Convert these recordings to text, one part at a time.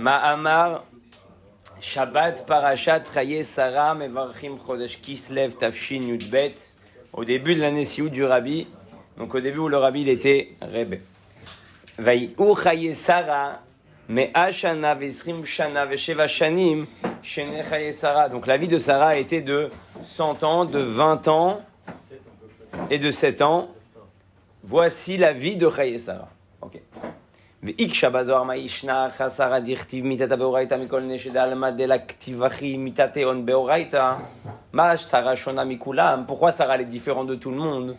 Ma'amar Shabbat Parashat Chaye Sarah Mevarchim Chodesh Kislev Tafshin Yudbet. Au début de l'année Sioud du Rabbi, donc au début où le Rabbi il était Rebbe. Vaïu Chaye Sarah Me'a Shana Vesrim Shana Vesheva Shanim Shene Chaye Sarah. Donc la vie de Sarah était de 100 ans, de 20 ans et de 7 ans. Voici la vie de Chaye Sarah. Ok. ואיקשה בזוהר מה ישנה חסרה דכתיב מיתתה באורייתא מכל נשד עלמא דלכתיב אחי מיתתה און באורייתא מה Sarah shona mikulam? Pourquoi Sarah elle est différente de tout le monde?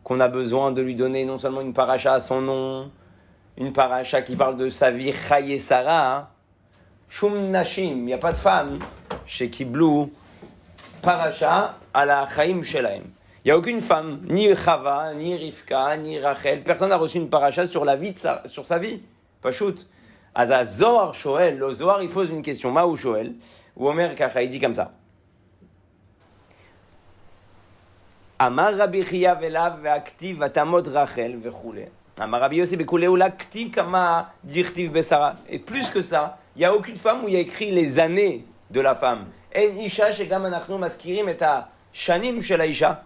Qu'on a besoin de lui donner non seulement une paracha à son nom, une paracha qui parle de sa vie Chaye Sarah. Shum nashim, il n'y a pas de femme chez Kiblou paracha à la Chaim shelaim. Il n'y a aucune femme, ni Chava, ni Rivka, ni Rachel. Personne n'a reçu une paracha sur sur sa vie. Pas shoot. Aza Zohar Shoel, le Zohar il pose une question. Maou Shoel, ou Omer Kacha, il dit comme ça. Amar Rabbi Chia velav ve'aktiv vatamot Rachel ve'choule. Amar Rabbi Yossi bekoule ou l'aktiv kama dirtiv besara. Et plus que ça, il n'y a aucune femme où il y a écrit les années de la femme. En isha shegam anachnu maskirim et ha shanim shel haisha.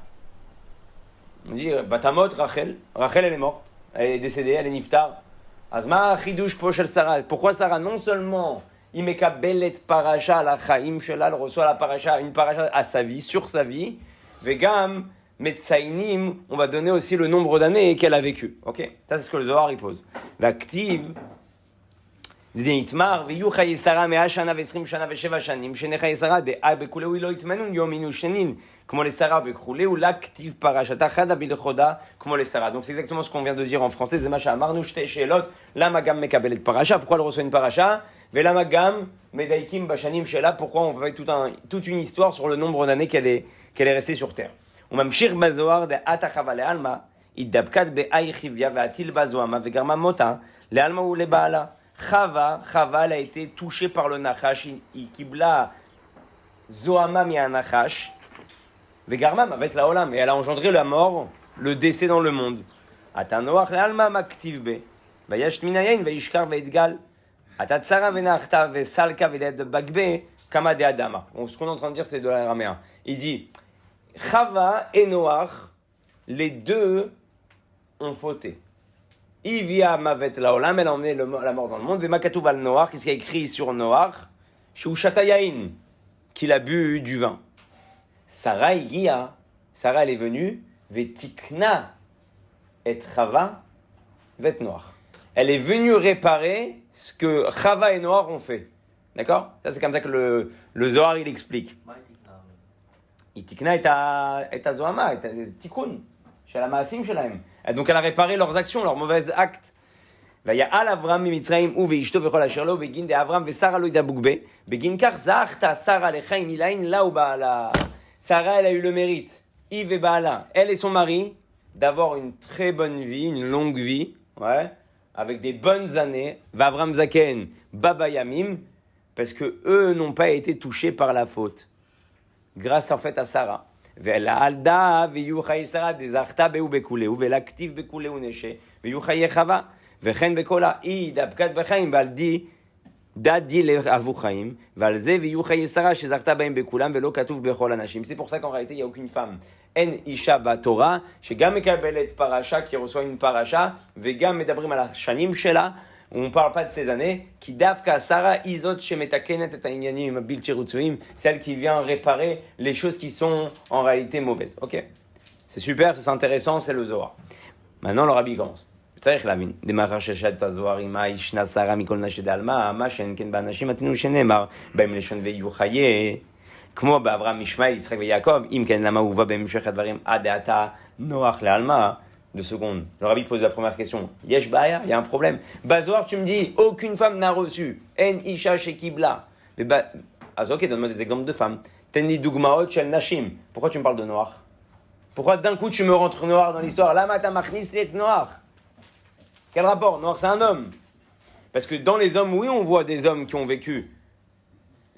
On dit, Batamot, Rachel, elle est morte, elle est décédée, elle est niftar. Azma, Chidouche, Pochel, Sarah. Pourquoi Sarah? Non seulement, Imeka Belet Paracha, la Chaim Shela, elle reçoit la paracha, une paracha à sa vie, sur sa vie. Vegam, Metzainim, on va donner aussi le nombre d'années qu'elle a vécu. Ok? Ça, c'est ce que le Zohar, il pose. L'active, D'Itmar, Viyu Chaye Sarah, Mea Shana, Vesrim Shana, Vesheva Shanim, Shene Chaye Sarah, De Abekule, Ilo Itmenun, Yominu Shenin. Comment les Sarah bekroulé ou l'active parachata chada bilchoda comment les Sarah. Donc c'est exactement ce qu'on vient de dire en français. Zemacha amarnu shte shelot la magam mekabelet paracha. Pourquoi elle reçoit une paracha? Vela magam medaikim bashanim shela. Pourquoi on fait toute une histoire sur le nombre d'années qu'elle est restée sur terre. On mamshir bazoar de atachava le alma idabkat be'ay chivya ve'atil bazoama ve'garma mota le alma ou le baala. Chava elle a été touchée par le nachash. Il kibla zoama mi anachash. Vegarmam avec la olam, et elle a engendré la mort, le décès dans le monde. Atanoach l'alma maktiv be, vayash minayin vayishkar veidgal, atatsara venachta vesalka veled bagbe kama de adama. Bon, ce qu'on est en train de dire, c'est de l'araméen. Il dit, Chava et Noach, les deux ont fauté. Ivia mavet la olam, elle a emmené la mort dans le monde. Vemakatuv al Noach, qu'est-ce qu'il y a écrit sur Noach? Sheushatayain, qu'il a bu du vin. Sarah elle est venue, vetikna et Chava vet Noach. Elle est venue réparer ce que Chava et Noach ont fait. D'accord? Ça c'est comme ça que le Zohar il explique. Itikna et Zohama, et Tikkun, shel maasim shelahem. Donc elle a réparé leurs actions, leurs mauvais actes. ויעל אברהם ממצרים הוא ואשתו וכל אשר לו בגין דאברהם ושרה לא ידבוק בה בגין כך זכתה שרה לחיים מילאין לה ובעלה. Sarah, elle a eu le mérite, Yves et Baala, elle et son mari, d'avoir une très bonne vie, une longue vie, ouais, avec des bonnes années, Vavram Zaken, Baba Yamim, parce que eux n'ont pas été touchés par la faute. Grâce en fait à Sarah. Vela alda veyu chaye Sarah dezachta beu bekuleu velaktiv bekuleu neshe veyu chaye Chava vechen bekola I dabkat bechaim valdi Dadi le avuchaim, valze viyu chaye Sarah shezachta baim bekulam velo katuv bechol anashim. C'est pour ça qu'en réalité il y a aucune femme. En isha baTorah, shegam mekabelet paracha qui reçoit une paracha, vegam medabrim ala shanim shela. On parle pas de ces années. Qui davka Sarah izot shemetakenet et ainyanim bilti rutzuim, celle qui vient réparer les choses qui sont en réalité mauvaises. Ok, c'est super, c'est intéressant, c'est le Zohar. Maintenant le Rabbi commence. צריך להבין, דמאחר ששת הזוהר עמה ישנה שרה מכל נשי דעלמה, מה שאין כן באנשים עתינו שנאמר, בהם לשון ויהיו חיי, כמו באברהם, ישמעאל, יצחק ויעקב, אם כן למה הובא בהמשך הדברים עד עתה נוח לעלמה. 2 secondes. Le Rabbi pose la première question. Yesh baya, il y a un problème. Bazoar, tu me dis, aucune femme n'a reçu. En isha shekibla. Ok, donne-moi des exemples de femmes. Tenni dugmaot shel nashim. Pourquoi tu me parles de noir? Pourquoi d'un coup tu me rentres noir dans l'histoire? Lama ta machnis letz noir. Quel rapport? Noir, c'est un homme. Parce que dans les hommes, oui, on voit des hommes qui ont vécu.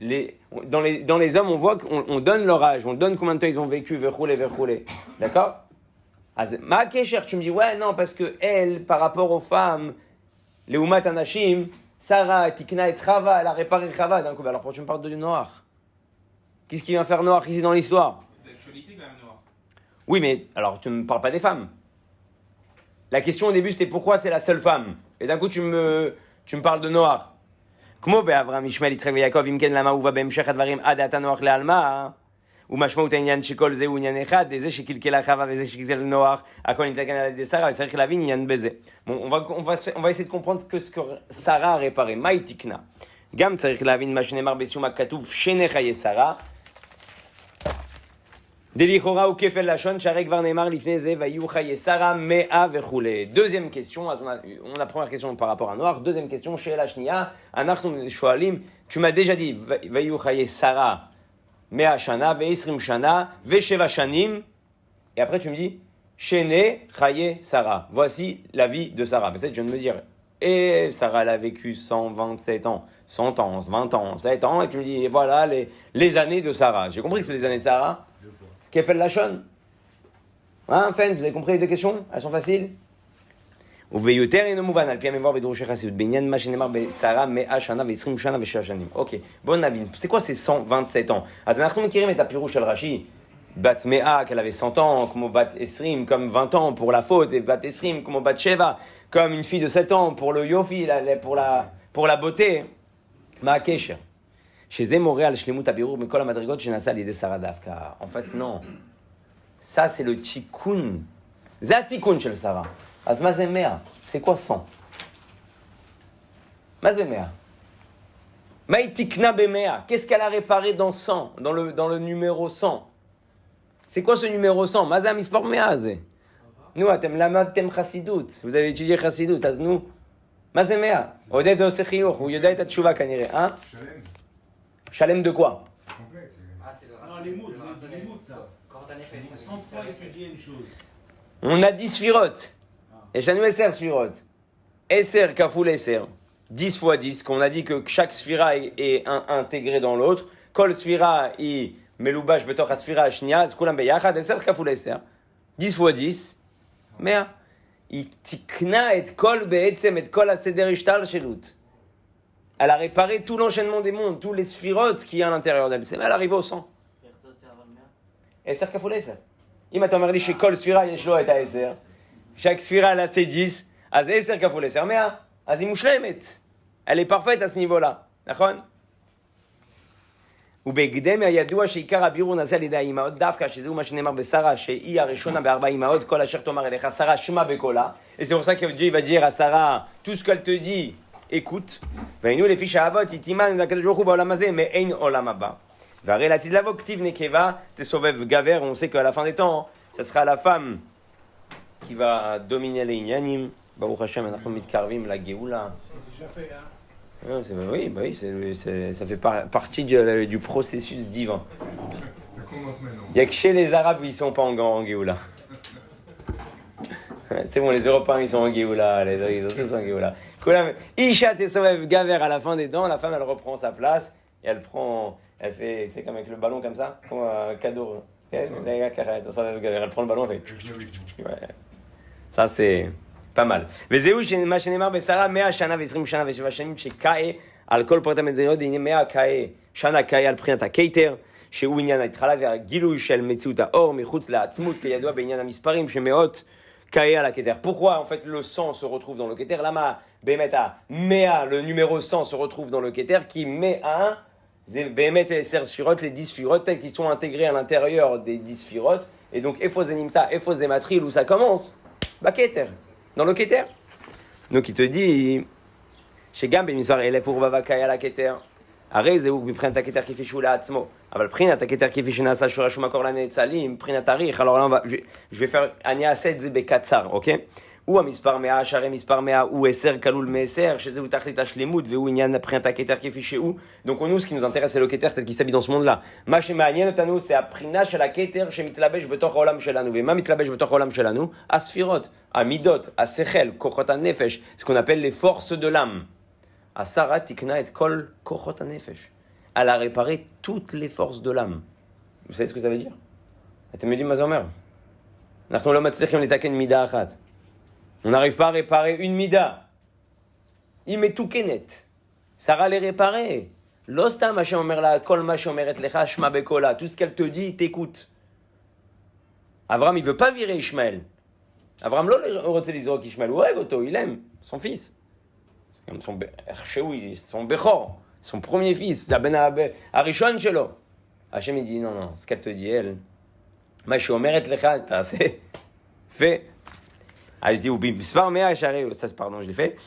Dans les hommes, on voit qu'on donne leur âge, on donne combien de temps ils ont vécu, verroulé. D'accord? Ma Kesher, tu me dis, ouais, non, parce que elle, par rapport aux femmes, les Umat Anashim, Sarah, Tikna et Chava, elle a réparé Chava. D'un coup, alors pourquoi tu me parles de Noach? Qu'est-ce qu'il vient faire Noach ici dans l'histoire? C'est d'actualité quand même, Noach. Oui, mais alors tu ne me parles pas des femmes. La question au début c'était pourquoi c'est la seule femme. Et d'un coup tu me parles de Noach. כמו באברהם, ישמעאל, יצחק ויעקב, אם כן למה הובא בהמשך הדברים עד עתה נוח לעלמה? ומשמעות העניין שכל זה הוא עניין אחד, זה שקלקלה חווה וזה שקלקל נוח, הכל נתקן על ידי שרה, וצריך להבין עניין בזה. Bon, on va essayer de comprendre ce que Sarah a réparé. מהי תקנה? גם צריך להבין מה שנאמר בסיום הכתוב, שני חיי שרה. דלכאורה הוא כפל לשון, שהרי כבר נאמר לפני זה, ויהיו חיי שרה 100 וכולי. Deuxième question, on a première question par rapport à Noach, deuxième question, שאלה שנייה, אנחנו שואלים, tu m'as déjà dit, ויהיו חיי שרה 100 שנה, ו20 שנה, ו7 שנים, et après tu me dis, שני חיי שרה. Voici la vie de Sarah. Peut-être je viens de me dire, et Sarah elle a vécu 127 ans, 100 ans, 20 ans, 7 ans, et tu me dis, et voilà les années de Sarah. J'ai compris que c'est les années de Sarah. Kefel Lachon. Hein, Fen, vous avez compris les deux questions? Elles sont faciles? וביותר אינו מובן, על פי המבואר בדרושי חסידות, בעניין מה שנאמר בשרה 100 שנה ו20 שנה ו7 שנים. אוקיי, בואו נבין, c'est quoi ces 127 ans? אז אנחנו מכירים את הפירוש של רש"י, בת 100 qu'elle avait 100 ans, כמו בת 20, comme 20 ans pour la faute, et בת 20 כמו בת 7, comme une fille de 7 ans pour le yofi, pour la beauté. מה הקשר? שזה מורה על שלמות הבירור מכל המדרגות שנעשה על ידי שרה דווקא. En fait, non. Ça, c'est le tikkun. זה התיקון של שרה. אז מה זה 100? C'est quoi 100? מה זה 100? מה היא תיקנה ב-100? Qu'est-ce qu'elle a réparé dans 100? Dans le numéro 100? C'est quoi ce numéro 100? מה זה המספר 100 הזה? נו, אתם למדתם חסידות. Vous avez étudié חסידות, אז נו. מה זה 100? עודד עושה חיוך, הוא יודע את התשובה כנראה, אה? Chalem de quoi? Ah, c'est le ça. On a 10 sphirot. Et chez nous, Esser sphirot. Esser kafoul Esser. 10 fois 10, qu'on a dit que chaque sphira est intégrée dans l'autre. Kol sphira i meloubash betor sphira shnia, zkulam beyachad, Esser kafoul Esser. 10 fois 10, 100. I tikna et kol be'etzem et kol aseder ishtal shelut. Elle a réparé tout l'enchaînement des mondes, tous les sphirotes qu'il y a à l'intérieur d'elle. Elle arrive au 100. Esser kafoul Esser. אם אתה אומר לי שכל ספירה יש לו את ה-10, chaque ספירה elle a ses 10, אז 10 כפול 10, 100, אז היא מושלמת. Elle est parfaite à ce niveau-là, נכון? ובהקדם הידוע שעיקר הבירור נעשה על ידי האימהות, דווקא שזהו מה שנאמר בשרה, שהיא הראשונה בארבע אימהות, כל אשר תאמר אליך, שרה שמע בקולה, et c'est pour ça que Dieu va dire à Sarah, tout ce qu'elle te dit, écoute, והיינו לפי שהאבות, יתימן לקדוש ברוך הוא בעולם הזה, מאין עולם הבא. והרי לעתיד לבוא כתיב נקבה תסובב גבר, on sait qu'à la fin des temps, ça sera la femme qui va dominer les inyanim. Baruch Hashem, אנחנו מתקרבים לגאולה. C'est déjà fait, hein? Oui, ça fait partie du processus divin. Il n'y a que chez les Arabes où ils ne sont pas en Géoula. C'est bon, les Européens ils sont en Géoula, les autres ils sont tous en Géoula. Isha tesovev gaver, à la fin des temps, la femme elle reprend sa place et elle fait, c'est comme avec le ballon comme ça, comme un cadeau. Elle prend le ballon, elle fait. Ouais. Ça c'est pas mal. וזהו מה שנאמר בשרה 100 שנה ו20 שנה ו7 שנים שקאה על כל פרטי המדריות, הנה 100 קאה, שנה קאה על בחינת הקייטר, שהוא עניין ההתחלה והגילוי של מציאות האור מחוץ לעצמות, כידוע בעניין המספרים שמאות קאה על הקייטר. Pourquoi en fait le 100 se retrouve dans le קייטר? למה באמת ה-100, le numéro 100 se retrouve dans le קייטר? כי 100 זה באמת 10 ספירות, les 10 ספירות telles qui sont intégrées à l'intérieur des 10 ספירות, et donc איפה זה נמצא, איפה זה מתחיל, où ça commence? בקייטר. Dans le Keter. Donc il te dit, שגם במספר 1000 ורבבה קאה לכתר, הרי זהו מבחינת הכתר כפי שהוא לעצמו, אבל מבחינת הכתר כפי שנעשה שורש ומקור לנאצלים, מבחינת תאריך, alors là je vais faire, אני אעשה את זה בקצר, אוקיי? הוא המספר 100, שהרי מספר 100 הוא 10 כלול מ-10, שזהו תכלית השלמות, והוא עניין מבחינת הכתר כפי שהוא. Donc nous, ce qui nous intéresse, c'est le כתר tel qu'il s'habille dans ce monde-là. מה שמעניין אותנו, c'est הבחינה של הכתר שמתלבש בתוך העולם שלנו. ומה מתלבש בתוך העולם שלנו? הספירות, המידות, השכל, כוחות הנפש, ce qu'on appelle les forces de l'âme. השרה תקנה את כל כוחות הנפש. Elle a réparé toutes les forces de l'âme. Vous savez ce que ça veut dire? אתם יודעים מה זה אומר? אנחנו לא מצליחים לתקן מידה אחת. On n'arrive pas à réparer une mida. Il met tout kenet. Sarah les réparer. L'ostam Hashem omer la kol ma shomeret lecha shma bekola. Tout ce qu'elle te dit, t'écoute. Abraham, il veut pas virer Ishmaël. Abraham, lo רוצה לזרוק Ishmaël. הוא אוהב אותו, il aime son fils. C'est comme son Bechor, son premier fils, Arishon shelo. Hashem, il dit, non, ce qu'elle te dit, elle, מה שאומרת לך, תעשה, fais. אז dit, ובמספר 100 שערי, ça, pardon, je l'ai fait.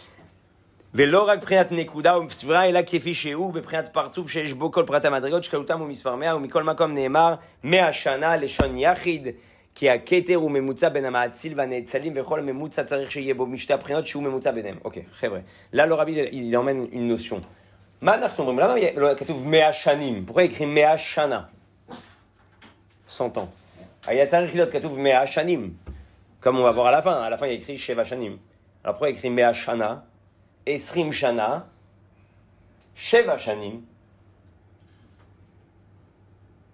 ולא רק בחינת נקודה וספירה, אלא כפי שהוא, בבחינת פרצוף שיש בו כל פרט המדרגות, שקלותם הוא מספר 100, ומכל מקום נאמר 100 שנה לשון יחיד, כי הכתר הוא ממוצע בין המאציל והנאצלים, וכל ממוצע צריך שיהיה בו משתי הבחינות שהוא ממוצע ביניהם. אוקיי, חבר'ה, là le rabbi, il emmène une notion. מה אנחנו אומרים? למה לא כתוב 100 שנים? pourquoi écrit 100 שנה? 100 ans. היה צריך להיות כתוב 100 שנים. comme on va voir à la fin il y a écrit 7 שנים. alors pourquoi écrit 100 שנה? 20 שנה, 7 שנים.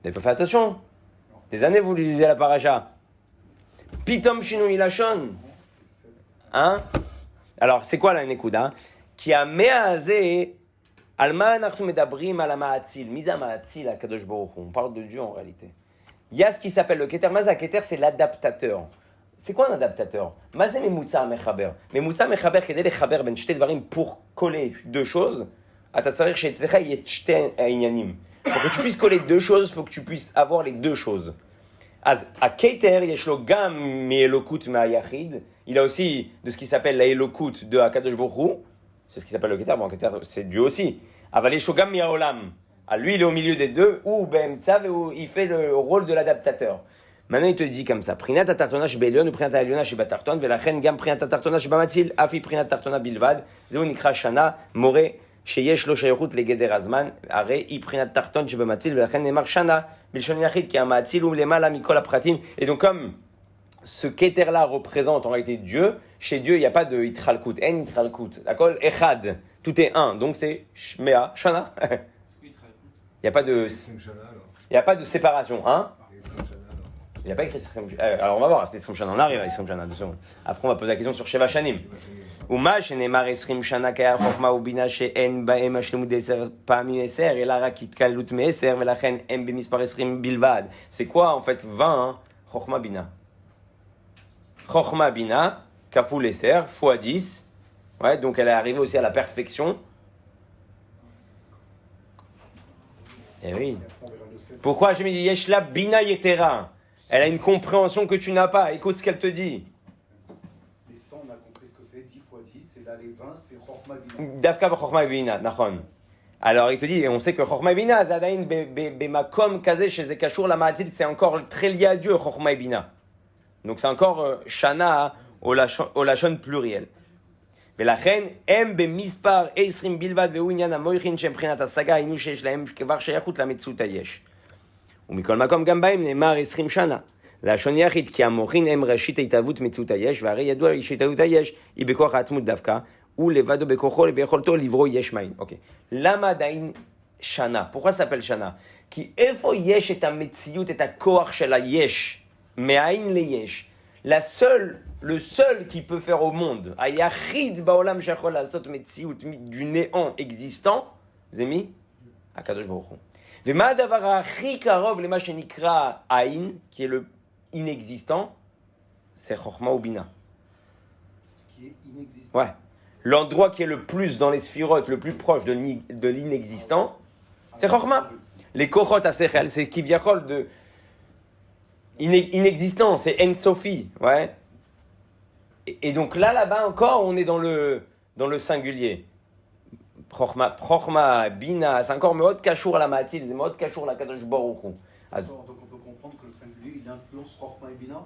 Vous n'avez pas fait attention. Des années vous lisez la paracha. Pitom shinui lashon. Hein? Alors c'est quoi la nekuda? Qui a me'azeh alma anachnu medabrim ala ma'atzil. Misa ma'atzil à Kadosh Baruch Hu. On parle de Dieu en réalité. Il y a ce qui s'appelle le keter. Maza keter, c'est l'adaptateur. C'est quoi un adaptateur? Mazé memutza mechaber. Memutza mechaber kedei lechaber ben shte dvarim pour coller deux choses. Ata tzarich she'etzlecha yet shte inyanim. Pour que tu puisses coller deux choses, il faut que tu puisses avoir les deux choses. À Keter, yeshlo gam mi-elokut ma-yachid. Il a aussi de ce qui s'appelle la elokut de Akadosh Baruch Hu. C'est ce qui s'appelle le Keter. Bon, Keter, c'est Dieu aussi. Aval yeshlo gam mi-haolam. À lui, il est au milieu des deux. Ou be'emtzav, où il fait le rôle de l'adaptateur. Maintenant, il te dit comme ça. Prinat atartona shebelion ou prinat alyona shebatarton. Velachen gam prinat atartona shebamatzil. Afi prinat atartona bilvad. Zeu nikra shana more. שיש לו שייכות לגדר הזמן, הרי היא בחינת תחתון שבמציל, ולכן נאמר שנה, בלשון יחיד, כי המציל הוא למעלה מכל הפרטים. Et donc comme ce keter-là représente en réalité Dieu, chez Dieu il n'y a pas de itchalkut, en itchalkut, d'accord? Echad, tout est un, donc c'est shmea, shana. Il n'y a pas de séparation, hein? Il n'a pas écrit Srem Shana. Alors on va voir, c'est Srem Shana, on arrive à Srem Shana, après on va poser la question sur Sheva Shanim. ומה שנאמר 20 שנה כהיה חוכמה ובינה שאין בהם השלמות 10 פעמים 10 אלא רק התקללות מ-10 ולכן הם במספר 20 בלבד. C'est quoi en fait 20 חוכמה בינה? חוכמה בינה כפול 10 fois 10. Ouais, donc elle est arrivée aussi à la perfection. Eh oui. Pourquoi je me dis yesh la bina yetera? Elle a une compréhension que tu n'as pas. Écoute ce qu'elle te dit. Les 100, on a compris ce que c'est, 10 fois 10, et là les 20, c'est Chokhma Bina. Dafka Chokhma Bina, nachon. Alors il te dit, et on sait que Chokhma Bina, Zadain Bemakom Kaze chez Zekashur la Ma'atzil, c'est encore très lié à Dieu, Chokhma Bina. Donc c'est encore Shana au lachon pluriel. ולכן הם במספר 20 בלבד והוא עניין המויכין שהם מבחינת השגה היינו שיש להם כבר שייכות למציאות היש. ומכל מקום גם בהם נאמר 20 שנה. לשון יחיד כי המוחין הם ראשית ההתהוות מציאות היש והרי ידוע שהתהוות היש היא בכוח העצמות דווקא ולבדו בכוחו ויכולתו לברוא יש מאין. אוקיי. למה עדיין שנה? pourquoi ça s'appelle שנה? כי איפה יש את המציאות, את הכוח של היש? מאין ליש? Le seul qui peut faire au monde, היחיד בעולם שיכול לעשות מציאות du néant existant, זה מי? הקדוש ברוך הוא. ומה הדבר הכי קרוב למה שנקרא עין, qui est le inexistant, c'est חוכמה ובינה. Qui est inexistant. Ouais. L'endroit qui est le plus dans les sphirotes, le plus proche de l'inexistant, c'est חוכמה. Les kochot asechel, c'est kivyachol de inexistant, c'est En Sophie, ouais. Et donc là-bas encore, on est dans le singulier. Prochma, Bina, c'est encore Meot Kashour la Matil, c'est Meot Kashour la Kadosh Baruch Hu. Donc on peut comprendre que le singulier, il influence Chokhma et Bina,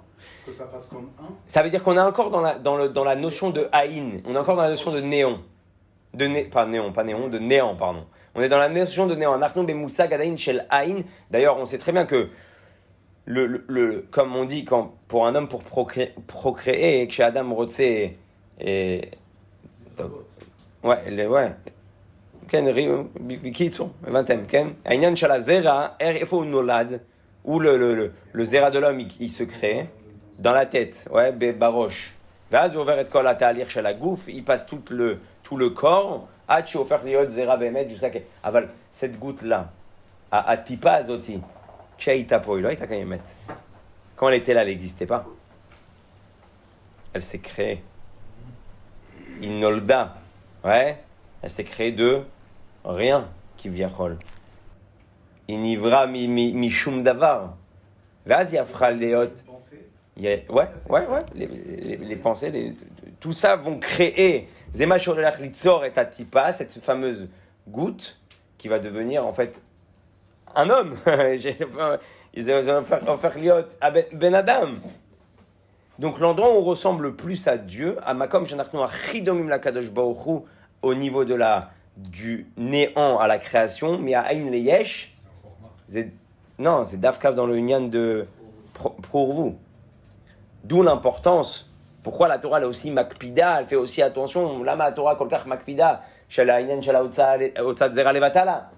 que ça fasse comme un. Ça veut dire qu'on est encore dans la notion de Haïn, on est encore dans la notion de néon. De néant, pardon. On est dans la notion de néant. Nachnu bemoussa gadain shel Haïn. D'ailleurs, on sait très bien que comme on dit, pour un homme pour procréer, que chez Adam Rotse et ouais. כן, בקיצור, הבנתם, כן? העניין של הזרע, איפה הוא נולד, où le זרע de l'homme, il se crée, dans la tête, ouais, בראש. ואז הוא עובר את כל התהליך של הגוף, il passe tout tout le corps, Hachi offert liot zera behemet jusqu'à Aval, cette goutte-là, à Tipa Azoti, Chaita Poilo, Ita Kayemet. Quand elle était là, elle n'existait pas. Elle s'est créée. Inolda, ouais, elle s'est créée de rien qui viachol. Inivra mi shum davar. Vaz yafra leot. Ouais, les pensées, tout ça vont créer Zema shorelach litzor et atipa, cette fameuse goutte qui va devenir en fait un homme. Ils vont faire liot à Ben Adam. Donc l'endroit où on ressemble plus à Dieu, à Makom Shanachnu Achidomim la Kadosh Baruch Hu, au niveau du néant à la création, mais à Aïn Leyesh, non, c'est Dafkav dans le Unyan de pour vous. D'où l'importance. Pourquoi la Torah elle est aussi makpida, elle fait aussi attention. Lama Torah kolkach makpida, shala Inyan shala Otzat Zera Levatala.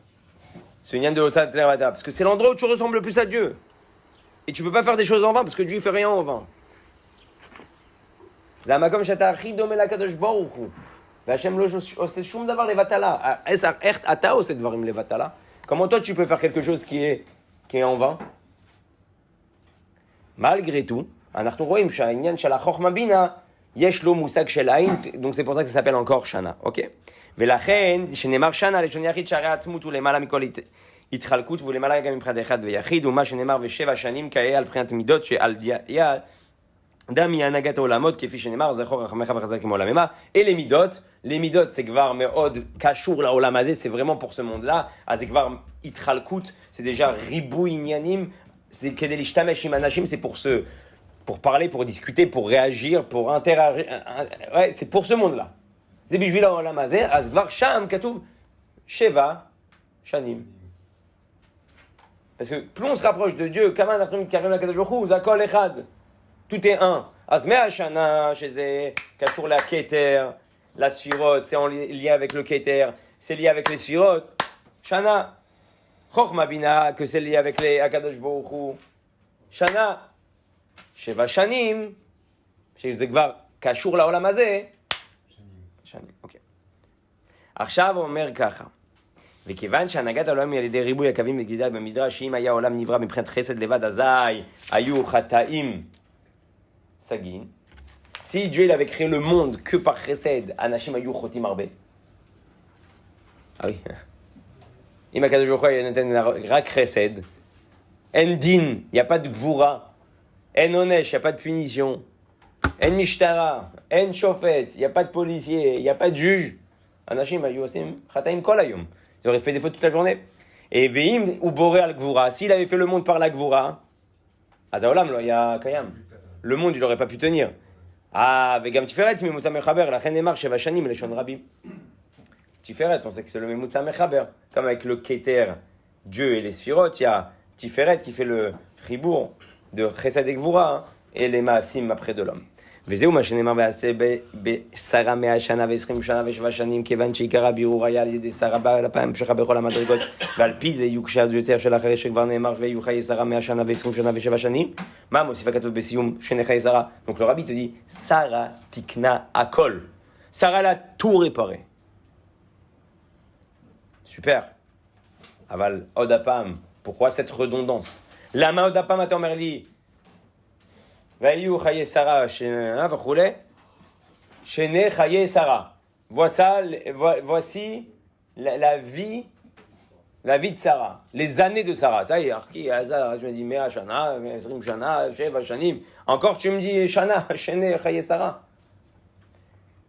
C'est Unyan de Otzat Zera Levatala. Parce que c'est l'endroit où tu ressembles le plus à Dieu. Et tu peux pas faire des choses en vain, parce que Dieu fait rien en vain. זה המקום שאתה הכי דומה לקדוש ברוך הוא. והשם לא עושה שום דבר לבטלה. איך אתה עושה דברים לבטלה? Comment toi tu peux faire quelque chose qui est en vain? Malgré tout, אנחנו רואים שהעניין של החוכמה בינה, יש לו מושג של העין, donc c'est pour ça que ça s'appelle encore שנה, אוקיי? ולכן, שנאמר שנה, לשון יחיד שהרי העצמות הוא למעלה מכל התחלקות, והוא למעלה גם מבחינת אחד ויחיד, ומה שנאמר ושבע שנים כהיה על בחינת מידות שעל יד, דמי הנהגת העולמות, כפי שנאמר, זכור רחמך וחזק מעולמך, et les midot, c'est כבר מאוד קשור לעולם הזה, c'est vraiment pour ce monde-là, אז זה כבר התחלקות, c'est déjà ריבוי עניינים, c'est כדי להשתמש עם אנשים, c'est pour parler, pour discuter, pour réagir, pour interagir, ouais, c'est pour ce monde-là. זה בשביל העולם הזה, אז כבר שם כתוב 7 שנים. Parce que plus on se rapproche de Dieu, כמה אנחנו מתקרבים לקדוש ברוך הוא, זה הכל אחד. Tout est un. אז 100 שנה, שזה קשור לכתר, לספירות, c'est en lien avec le כתר, c'est lié avec les ספירות. שנה. חוכמה בינה, que c'est lié avec הקדוש ברוך הוא. שנה. 7 שנים, שזה כבר קשור לעולם הזה. שנים, אוקיי. עכשיו הוא אומר ככה. וכיוון שהנהגת העולם היא על ידי ריבוי הקווים וגידה במדרש, שאם היה העולם נברא מבחינת חסד לבד, אזי היו חטאים סגין. Si Dieu il avait créé le monde que par chesed, anashim ayu chotim arbe. Ah oui. אם הקדוש ברוך הוא נותן רק חסד, אין דין, il n'y a pas de gvura, אין עונש, il n'y a pas de punition, אין משטרה, אין שופט, il n'y a pas de policier, il n'y a pas de juge. אנשים היו עושים חטאים כל היום. Ils auraient fait des fautes toute la journée. Et veim ou boré al gvura, s'il avait fait le monde par la gvura, אז העולם לא היה קיים. Le monde, il n'aurait pas pu tenir. Ah, vegam tiferet, mimutza mechaber, la reine démarche, va shanim, les shon rabim. Tiferet, on sait que c'est le mimutza mechaber. Comme avec le keter, Dieu et les sphirot, il y a Tiferet qui fait le ribour de chesed et gvura, et les maasim après de l'homme. וזהו מה שנאמר בשרה 100 שנה ו20 שנה ו7 שנים, כיוון שעיקר הבירור היה על ידי שרה בעל הפעם המשכה בכל המדרגות, ועל פי זה יוקשה יותר של אחרי שכבר נאמר ויהיו חיי שרה 100 שנה ו20 שנה ו7 שנים. מה מוסיף הכתוב בסיום שני חיי שרה? Donc le rabbi te dit, Sarah tikna akol. Sarah l'a tout réparé. Super. אבל עוד הפעם, pourquoi cette redondance? למה עוד הפעם אתה אומר לי ויהיו חיי שרה וכולי, שני חיי שרה. Voici la vie de Sarah, les années de Sarah. Ça y est, je me dis 100 שנה, 20 שנה, 7 שנים. Encore tu me dis שנה, שני חיי שרה.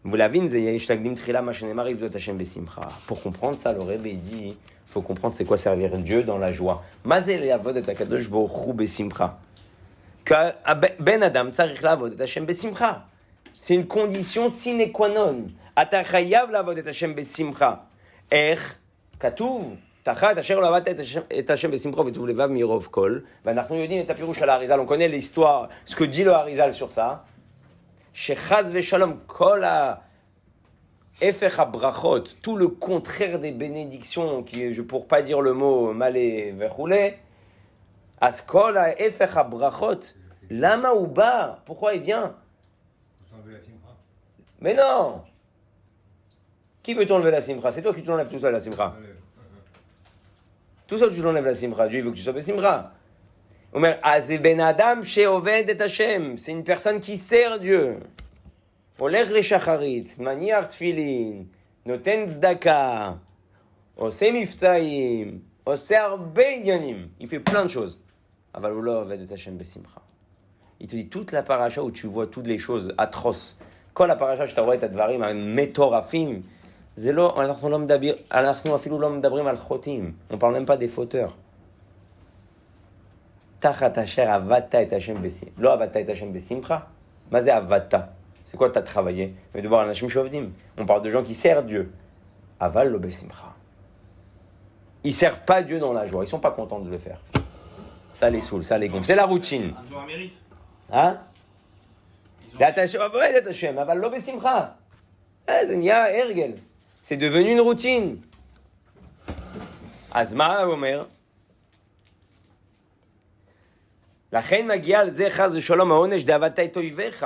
Vous l'avez, זה יש להקדים תחילה מה שנאמר עבדות השם בשמחה. Pour comprendre ça, le Rebbe dit, il faut comprendre c'est quoi servir Dieu dans la joie. מה זה לעבוד את הקדוש ברוך הוא בשמחה? Ben Adam tzarich lavod et Hashem besimcha. C'est une condition sine qua non. Ata chayav lavod et Hashem besimcha. כתוב, תחת אשר לא עבדת את השם בשמחה וטוב לבב מרוב כל. ואנחנו יודעים את הפירוש של האריזל, on connaît l'histoire, ce que dit le Harizal sur ça. שחז ושלום, כל ההפך הברכות, tout le contraire des bénédictions, qui, pour pas dire le mot malé וכולי, אז כל ההפך הברכות, למה הוא בא? pourquoi il vient? Mais non! Qui veut t'enlever la simcha? C'est toi qui te l'enlèves tout seul, la simcha. Tout seul, tu l'enlèves la simcha. Dieu, il veut que tu sois simcha. Omer, ben Adam she'oved et Hashem. C'est une personne qui sert Dieu. Olech le shacharit, maniach tfilin, noten tzedaka, ose miftaim, ose arbe yanim. Il fait plein de choses. Aval lo oved et Hashem besimcha. Il te dit toute la paracha où tu vois toutes les choses atroces. Quand la paracha שאתה רואה את הדברים המטורפים, זה לא, אנחנו אפילו לא מדברים על חוטאים. On parle même pas des fauteurs. תחת אשר עבדת את השם בשמחה. לא עבדת את השם בשמחה? מה זה עבדת? C'est quoi t'as travaillé? מדובר על אנשים שעובדים. On parle de gens qui servent Dieu. אבל לא בשמחה. Ils servent pas Dieu dans la joie. Ils sont pas contents de le faire. Ça les saoule, ça les gonfle. C'est la routine. Ils ont un mérite. Hein? Ils ont... C'est devenu une routine. Azma Omer. לכן מגיע על זה חס ושלום העונש דאהבת את אויביך.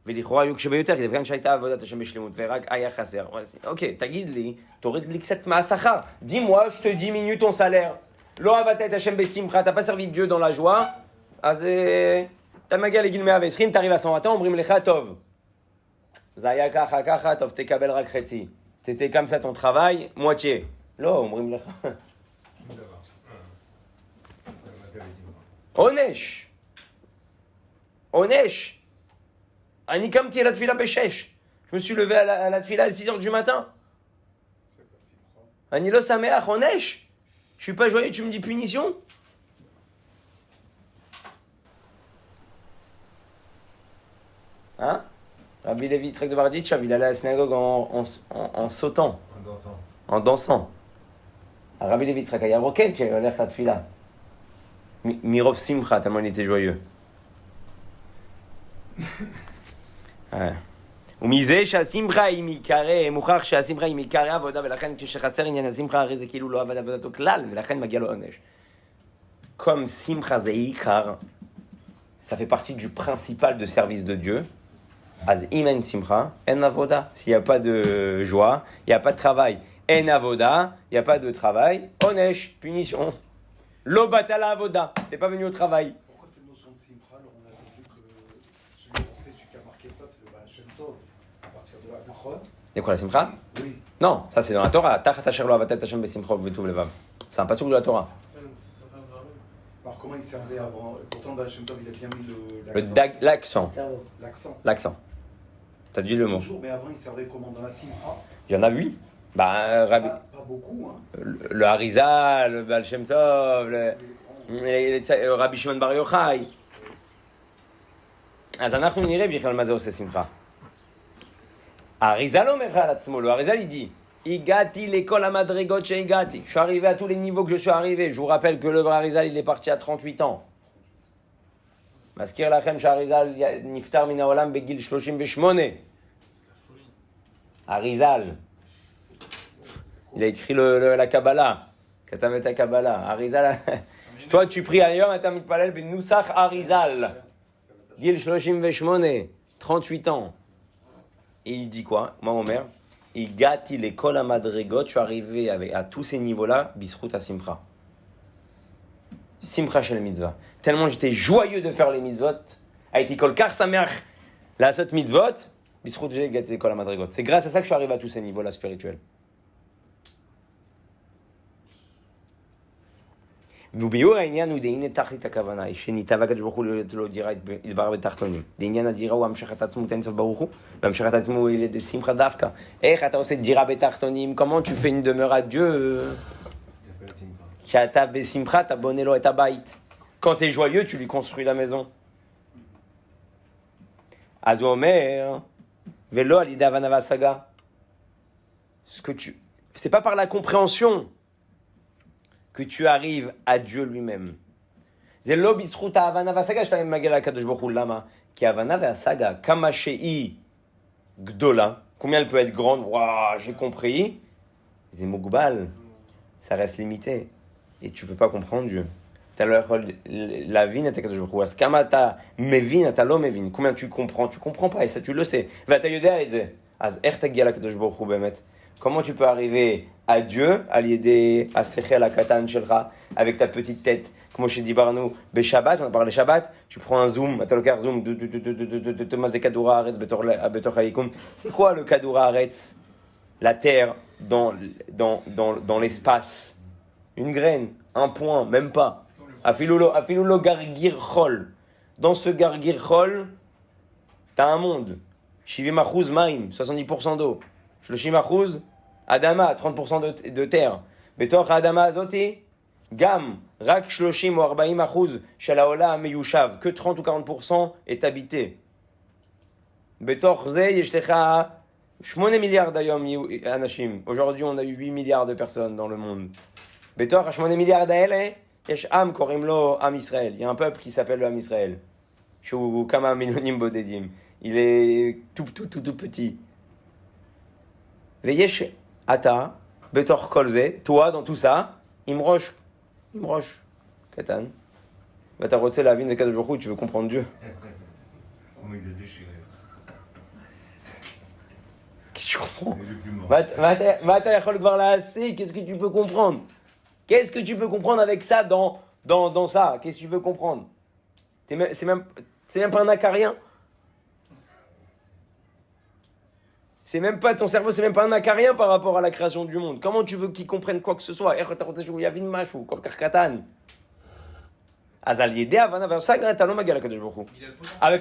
ולכאורה היו כשביותר, כדי כאן שהייתה עבודת השם בשלמות ורק היה חסר. אוקיי, תגיד לי, תוריד לי קצת מהשכר. Dis-moi, je te diminue ton salaire. לא אהבת את השם בשמחה, t'as pas servi Dieu dans la joie, אז אתה מגיע לגיל 120, t'arrives à 100 ans, אומרים לך, טוב. זה היה ככה, ככה, טוב, תקבל רק חצי. C'était comme ça ton travail, moitié. לא, אומרים לך. עונש. עונש. אני קמתי על התפילה ב-6. Je me suis levé à la tfila à 6h du matin. אני לא שמח, עונש. Je suis pas joyeux, tu me dis punition. Hein? Rabbi Levi Yitzhak de Barditchav, il allait à la synagogue en sautant. En dansant. Rabbi Levi Yitzhak היה רוקד כשהולך לתפילה. מרוב שמחה, tellement il était joyeux. ומזה שהשמחה היא מעיקרי, מוכח שהשמחה היא מעיקרי עבודה, ולכן כשחסר עניין השמחה, הרי זה כאילו לא עבד עבודתו כלל, ולכן מגיע לו עונש. Comme simcha זה עיקר, ça fait partie du principal de service de Dieu. אז אם אין שמחה, אין עבודה. S'il n'y a pas de joie, il n'y a pas de travail. אין עבודה, il n'y a pas de travail. עונש, punition. לא באת לעבודה, t'es pas venu au travail. Pourquoi cette notion de simcha? Alors on a vu que celui qui a marqué ça, c'est le Baal Shem Tov, à partir de la Nachon. C'est quoi la simcha? Oui. Non, ça c'est dans la Torah. Tachat asher lo avatat Hashem besimcha uvetuv levav. C'est un passage de la Torah. Alors comment il servait avant? Pourtant le Baal Shem Tov, il a bien mis L'accent. L'accent. L'accent. T'as dit le mot. Toujours, mais avant il servait comment? Dans la simcha? Il y en a 8. Bah, Rabbi, Pas beaucoup, hein. le Harizal, le Baal Shem Tov, Rabbi Shimon Bar Yochai. אז אנחנו נראה בכלל מה זה עושה שמחה. האריזל אומר לך על עצמו, לא, האריזל il dit, הגעתי לכל המדרגות שהגעתי, je suis arrivé à tous les niveaux que je suis arrivé, je vous rappelle que le האריזל il est parti à 38 ans. מזכיר לכם שהאריזל נפטר מן העולם בגיל 38. האריזל. Il a écrit la Kabbalah. כתב את הקבלה. אריזל. Toi tu pries היום, אתה מתפלל בנוסח אריזל. גיל 38, 38 ans. Et il dit quoi? Moi, mon mère, הגעתי לכל המדרגות, je suis arrivé à tous ces niveaux-là, בזכות השמחה. שמחה של מצווה. Tellement j'étais joyeux de faire les mitzvot, הייתי כל כך שמח לעשות מצוות, בזכות שהגעתי לכל המדרגות. C'est grâce à ça que je suis arrivé à tous ces niveaux-là spirituels. וביאור העניין הוא דהנה תכלית הכוונה, שניטב הקדוש ברוך הוא לא דירה יתברך בתחתונים. דעניין הדירה הוא המשכת עצמות אין סוף ברוך הוא, והמשכת עצמות הוא ילד שמחה דווקא. איך אתה עושה דירה בתחתונים? comment tu fais une demeure à Dieu? כשאתה בשמחה, אתה בונה לו את הבית. Quand tu es joyeux, tu lui construis la maison. אז הוא אומר, ולא על ידי הבנה והשגה. C'est pas par la compréhension que tu arrives à Dieu lui-même. זה לא בזכות ההבנה והשגה שאתה מגיע לקדוש ברוך הוא. למה? כי ההבנה והשגה, כמה שהיא גדולה, combien elle peut être grande, waouh, j'ai compris, זה מוגבל, ça reste limité, et tu peux pas comprendre Dieu. אתה לא יכול להבין את הקדוש ברוך הוא. אז כמה אתה מבין, אתה לא מבין. combien tu comprends pas, et ça tu le sais, ואתה יודע את זה. אז איך תגיע לקדוש ברוך הוא באמת? Comment tu peux arriver à Dieu, à l'aider à sécher la katan shelcha, avec ta petite tête? Comme je dis Barnou, Shabbat, on a parlé Shabbat, tu prends un zoom, Atalokar zoom, c'est quoi le Kadura Aretz? La terre dans l'espace. Une graine, un point, même pas. Afilulo gargir chol. Dans ce gargir chol, t'as un monde. Shivim achuz maim, 70% d'eau. Shloshim achuz, Adama, 30% de terre. Betoch Adama azoti, Gam, Rak Shloshim ou Arbaim achuz, Shalaola meyushav, que 30 ou 40% est habité. Betoch ze yeshtecha 8 milliards d'ayom anashim. Aujourd'hui, on a eu 8 milliards de personnes dans le monde. Betoch 8 milliards d'ayele, yesh am korimlo am Israël. Il y a un peuple qui s'appelle le am Israël. Shu kama minonim bodedim. Il est tout petit. Veyesh ata, betor kolze, toi dans tout ça, imrosh, katan. T'as roté la vie de Kadosh Baruch Hu, tu veux comprendre Dieu. Comment il est déchiré. Qu'est-ce que tu comprends? Qu'est-ce que tu peux comprendre? Qu'est-ce que tu peux comprendre avec ça dans ça? Qu'est-ce que tu veux comprendre? C'est même pas un acarien. C'est même pas ton cerveau, c'est même pas un acarien par rapport à la création du monde. Comment tu veux qu'il comprenne quoi que ce soit? Avec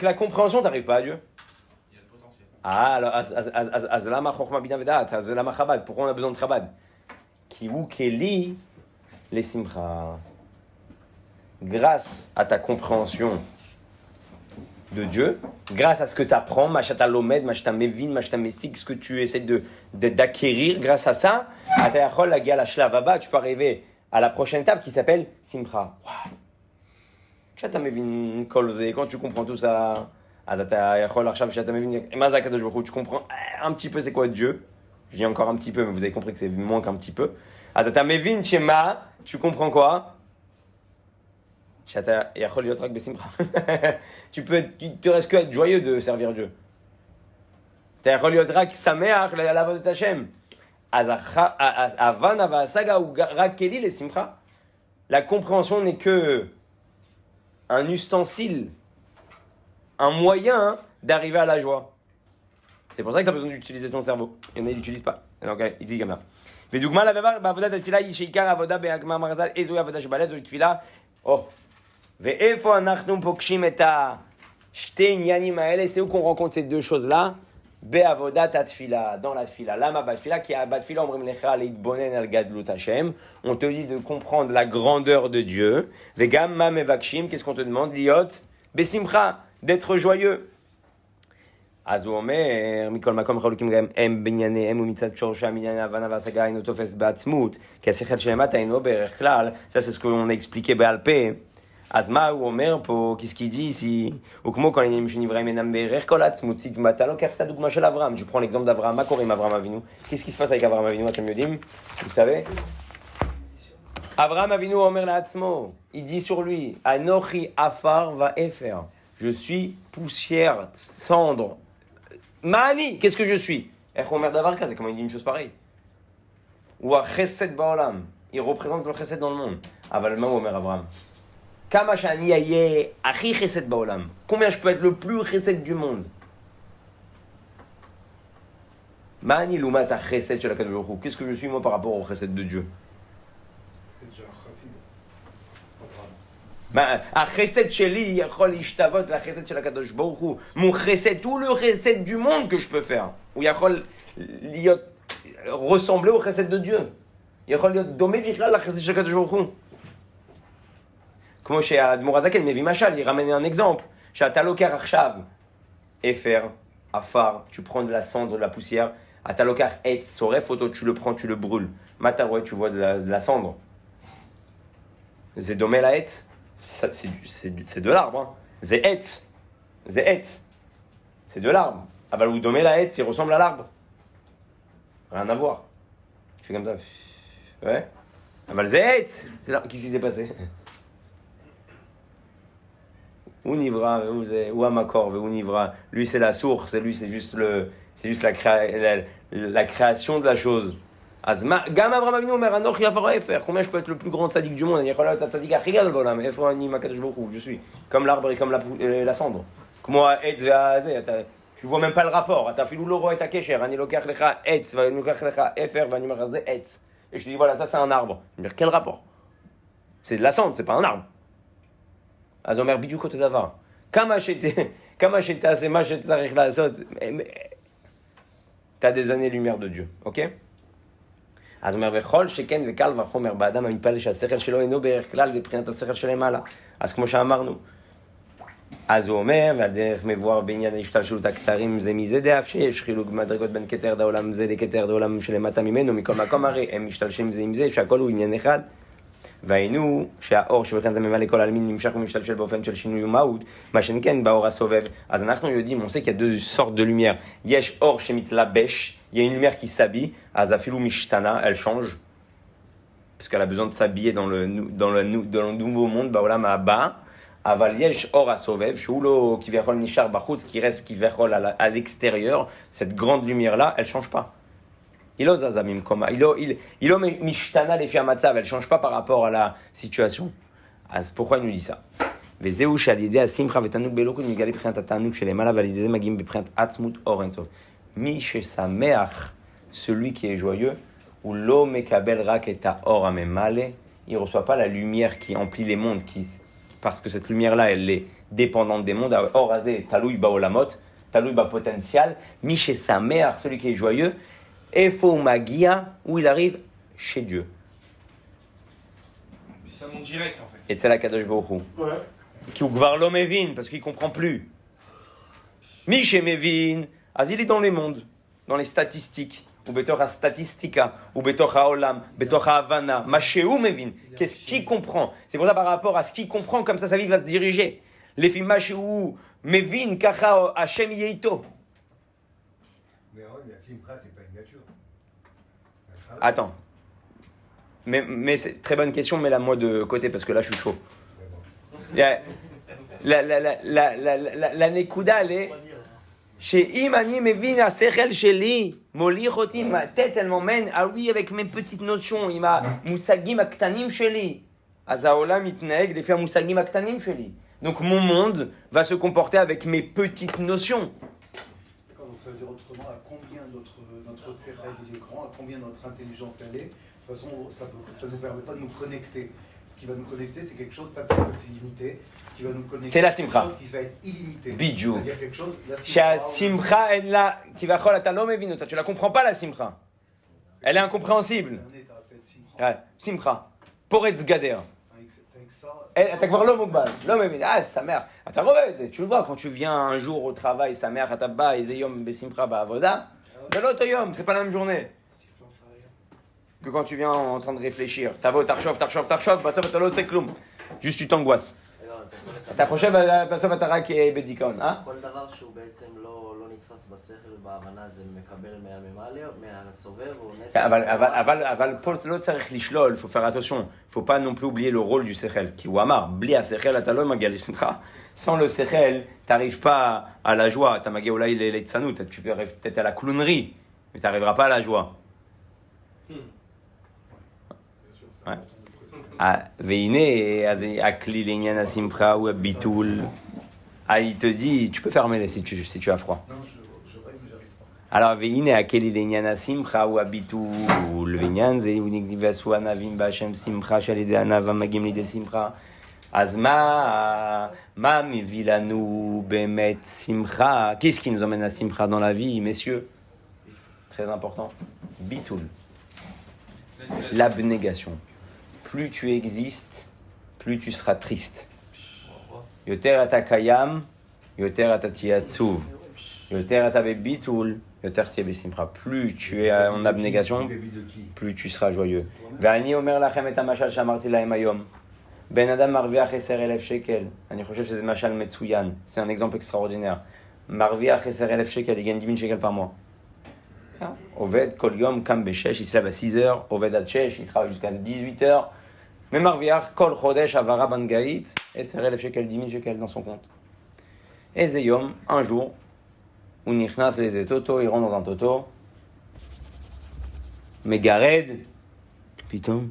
la compréhension, t'arrives pas à Dieu. Il y a le potentiel. Ah, alors, pourquoi on a besoin de Chabad? Ki ou keli les simcha. Grâce à ta compréhension de Dieu, grâce à ce que tu apprends, machata lomed, machata mevin, machata mesik, ce que tu essaies d'acquérir, grâce à ça, tu peux arriver à la prochaine étape qui s'appelle simcha. Machata mevin kolze, quand tu comprends tout ça, tu comprends un petit peu c'est quoi Dieu. Je dis encore un petit peu, mais vous avez compris que c'est moins qu'un petit peu. Tu comprends quoi? Il te reste que être joyeux de servir Dieu. La compréhension n'est que un ustensile, un moyen d'arriver à la joie. C'est pour ça que tu as besoin d'utiliser ton cerveau. Il y en a qui n'utilisent pas. Donc, il dit comme ça. Oh. C'est où qu'on rencontre ces deux choses-là? Be'avodat atfila, dans la tfila. Lama batfila, qui a batfila, omrim lecha leitbonen al gadlut Hashem. On te dit de comprendre la grandeur de Dieu. Vegam ma mevakshim, qu'est-ce qu'on te demande? Liot besimcha, d'être joyeux. אז הוא אומר, מכל מקום חלוקים גם הם בענייניהם ומצד שורשי המניין ההבנה וההשגה אינו תופס בעצמות, כי השכל שלמטה אינו בערך כלל, ça c'est ce qu'on a expliqué בעל פה, אז מה הוא אומר פה, qu'est-ce qu'il dit ici, וכמו כל העניינים שנבראים אינם בערך כל העצמות, si אתה לוקח את הדוגמה של אברהם, je prends l'exemple d'Abraham, מה קורה עם אברהם אבינו, qu'est-ce qui se passe avec אברהם אבינו, אתם יודעים, vous savez, אברהם אבינו אומר לעצמו, il dit sur lui, אנוכי עפר ואפר, je suis poussière, cendre, Mani, qu'est-ce que je suis? Comment il dit une chose pareille? Ou à Chesed Baolam, il représente le Chesed dans le monde. Avalma ou Omer Abraham. Kama shani aye achi Chesed Baolam. Combien je peux être le plus Chesed du monde? Mani lumat a Chesed shel HaKadosh Baruch Hu. Qu'est-ce que je suis moi par rapport au Chesed de Dieu? C'était déjà un chassid. החסד שלי יכול להשתוות לחסד של הקדוש ברוך הוא. Mon chesed, tout le chesed du monde que je peux faire. הוא יכול להיות, ressembler au chesed de Dieu. יכול להיות דומה בכלל לחסד של הקדוש ברוך הוא. כמו שהאדמו"ר הזקן מביא משל, il ramène un exemple. שאתה לוקח עכשיו אפר, עפר, tu prends de la cendre, de la poussière, אתה לוקח עץ, שורף אותו, tu le prends, tu le brûles. מה אתה רואה? Tu vois de la cendre. זה דומה לעץ? C'est de l'arbre. Hein. Zéhetz. C'est de l'arbre. Aval ou domé la hetz, il ressemble à l'arbre. Rien à voir. Tu fais comme ça. Ouais. Aval zéhetz. Qu'est-ce qui s'est passé? ou Nivra, ou Amakor, ou Nivra. Lui, c'est la source, et lui, c'est juste la création de la chose. Gam Avraham Avinu Omer, Anoch Yafar Efer. Combien je peux être le plus grand tzaddik du monde? Je suis comme l'arbre et comme la cendre. Moi, tu vois même pas le rapport. Et je te dis, voilà, ça c'est un arbre. Je veux dire, quel rapport? C'est de la cendre, c'est pas un arbre. Azomer bidu kote davar. Kama sheta c'est ma shetzarich la'asot. T'as des années-lumière de Dieu, ok? אז הוא אומר, וכל שכן וקל וחומר באדם המתפלל שהשכל שלו אינו בערך כלל לבחינת השכל שלהם מעלה. אז כמו שאמרנו. אז הוא אומר, ועל דרך מבואר בעניין ההשתלשלות הכתרים זה מזה דאף שיש חילוק מדרגות בין כתר דעולם זה לכתר דעולם שלמטה ממנו, מכל מקום הרי הם משתלשים זה עם זה, שהכל הוא עניין אחד. והיינו שהאור שבחינת הממה לכל העלמין נמשך ומשתלשל באופן של שינוי ומהות, מה שכן באור הסובב. אז אנחנו יודעים, on sait qu'il y a deux sortes de lumière. יש אור שמתלבש, il y a une lumière qui s'habille, Azafilou Mishtana, elle change, parce qu'elle a besoin de s'habiller dans le nouveau monde, Baolam Abba, Aval Yesh Or Asovev, Shulo Kiverol Nishar Bachutz, qui reste Kiverol à l'extérieur, cette grande lumière-là, elle ne change pas. Ilo Zazamim Koma, Ilo Mishtana les Fiamatzav, elle ne change pas par rapport à la situation. Pourquoi il nous dit ça? וזהו שעל ידי השמחה ותענוג באלוקות מגלה בחינת התענוג שלמעלה ועל ידי זה מגיעים בבחינת עצמות אור אינסוף. מי ששמח, celui qui est joyeux, ou lo mekabel rak et or amemale, il reçoit pas la lumière qui emplit les mondes, parce que cette lumière-là, elle est dépendante des mondes. Or azé taloui ba olamot, taloui ba potentiel. Mi shesameach, celui qui est joyeux, efo magia, où il arrive chez Dieu. C'est un monde direct en fait. Et c'est la kadosh baruch hu. Qui ou gvar lo mevin, parce qu'il comprend plus. Mi shemevin, az il est dans les mondes, dans les statistiques. Ou betocha statistica, ou betocha olam, betocha havana, machéou mevin. Qu'est-ce qu'il comprend? C'est pour ça par rapport à ce qu'il comprend, comme ça sa vie va se diriger. Les filles machéou mevin, kacha Hashem yeito. Mais la simcha, c'est pas une nature. Attends. Mais c'est très bonne question, mais là moi de côté parce que là je suis chaud. La nekuda elle est שאם אני מבין השכל שלי, מוליך אותי, ma tête elle m'emmène, ah oui, avec mes petites notions, עם המושגים הקטנים שלי, אז העולם מתנהג לפי המושגים הקטנים שלי. Donc mon monde va se comporter avec mes petites notions. D'accord, donc ça veut dire autrement à combien notre cerveau est grand, à combien notre intelligence elle est. De toute façon, ça ne nous permet pas de nous connecter. Ce qui va nous connecter, c'est quelque chose, ça parce que c'est limité. Ce qui va nous connecter, c'est la quelque simcha. chose qui va être illimité. Bidjou. C'est-à-dire quelque chose, la שהשמחה אין לה, כביכול אתה לא מבין אותה, tu la comprends pas la simcha. Elle est incompréhensible. C'est un état, cette simcha. Ouais, simcha. פורץ גדר. Avec ça, אתה כבר לא מוגבל, לא מבין, sa mère. אתה רואה את זה, tu le vois quand tu viens un jour au travail, sa mère, אתה בא איזה יום בשמחה בעבודה, זה לא אותו יום, c'est pas la même journée. Que quand tu viens en train de réfléchir. תבוא, תחשוב, בסוף אתה לא עושה כלום. juste tu t'angoisses. אתה חושב, בסוף אתה רק בדיכאון, אה? כל דבר שהוא בעצם לא נתפס בשכל ובהבנה זה מקבל מהסובב או נטע. אבל פה לא צריך לשלול, il faut faire attention. Il faut pas non plus oublier le rôle du sechel. כי הוא אמר, בלי השכל אתה לא מגיע לשמחה. Sans le sechel, t'arrives pas à la joie. אתה מגיע אולי לצנות, tu peux arriver peut-être à la clownerie, mais t'arriveras pas à la joie. Ouais. והנה, אז הכלי לעניין השמחה הוא הביטול. Il te dit, tu peux fermer si tu as froid. non, je rêve, mais j'arrive pas. Alors, והנה הכלי לעניין השמחה הוא הביטול. ועניין זה, ועשו ענבים בהשם שמחה, שעל ידי ענב המגיעים לידי שמחה. אז מה מביא לנו באמת שמחה? Qu'est-ce qui nous emmène à simcha dans la vie, messieurs? Très important. Bitul. L'abnégation. Plus tu existes, plus tu seras triste. Yoter ata kayam, yoter ata tiatsuv. Yoter ata bebitul, yoter tia besimcha. Plus tu es en abnégation, plus tu seras joyeux. Ve'ani omer lachem et hamashal shamarti lahem hayom. Ben adam marviach 10,000 shekel. אני חושב שזה משל מצוין. C'est un exemple extraordinaire. marviach 10,000 shekel, il gagne 10,000 shekels par mois. Oved kol yom kam beshesh, il se lève à 6h. Oved ad shesh, il travaille jusqu'à 18h. Mais marviach kol chodesh avara bangaït, 10,000 shekels, 10,000 shekels dans son compte. Eze yom, un jour, où nichnas les toto, il rentre dans un toto. Megared, putain.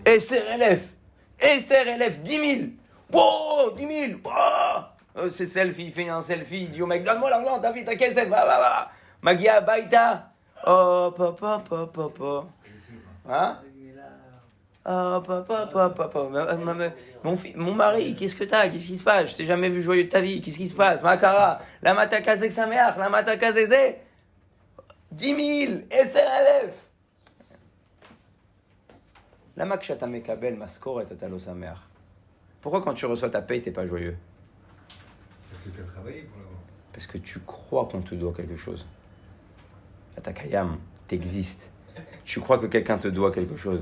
SRLF, 10 000. Wow, 10 000. Wow. C'est selfie, il fait un selfie, il dit au mec, donne-moi l'argent, David, ta caisse, va. Magia baïta. Oh, papa. Hein? Oh, papa. Mon mari, qu'est-ce que t'as? Qu'est-ce qui se passe? Je t'ai jamais vu joyeux de ta vie. Qu'est-ce qui se passe? Makara, la matakazé que sa mère, la matakazé. 10 000, SRLF. Lama kshata mekabel maskoret atalo sa mère. Pourquoi quand tu reçois ta paye, t'es pas joyeux? Parce que tu as travaillé pour l'avoir. Parce que tu crois qu'on te doit quelque chose. Atakayam, t'existes. Tu crois que quelqu'un te doit quelque chose.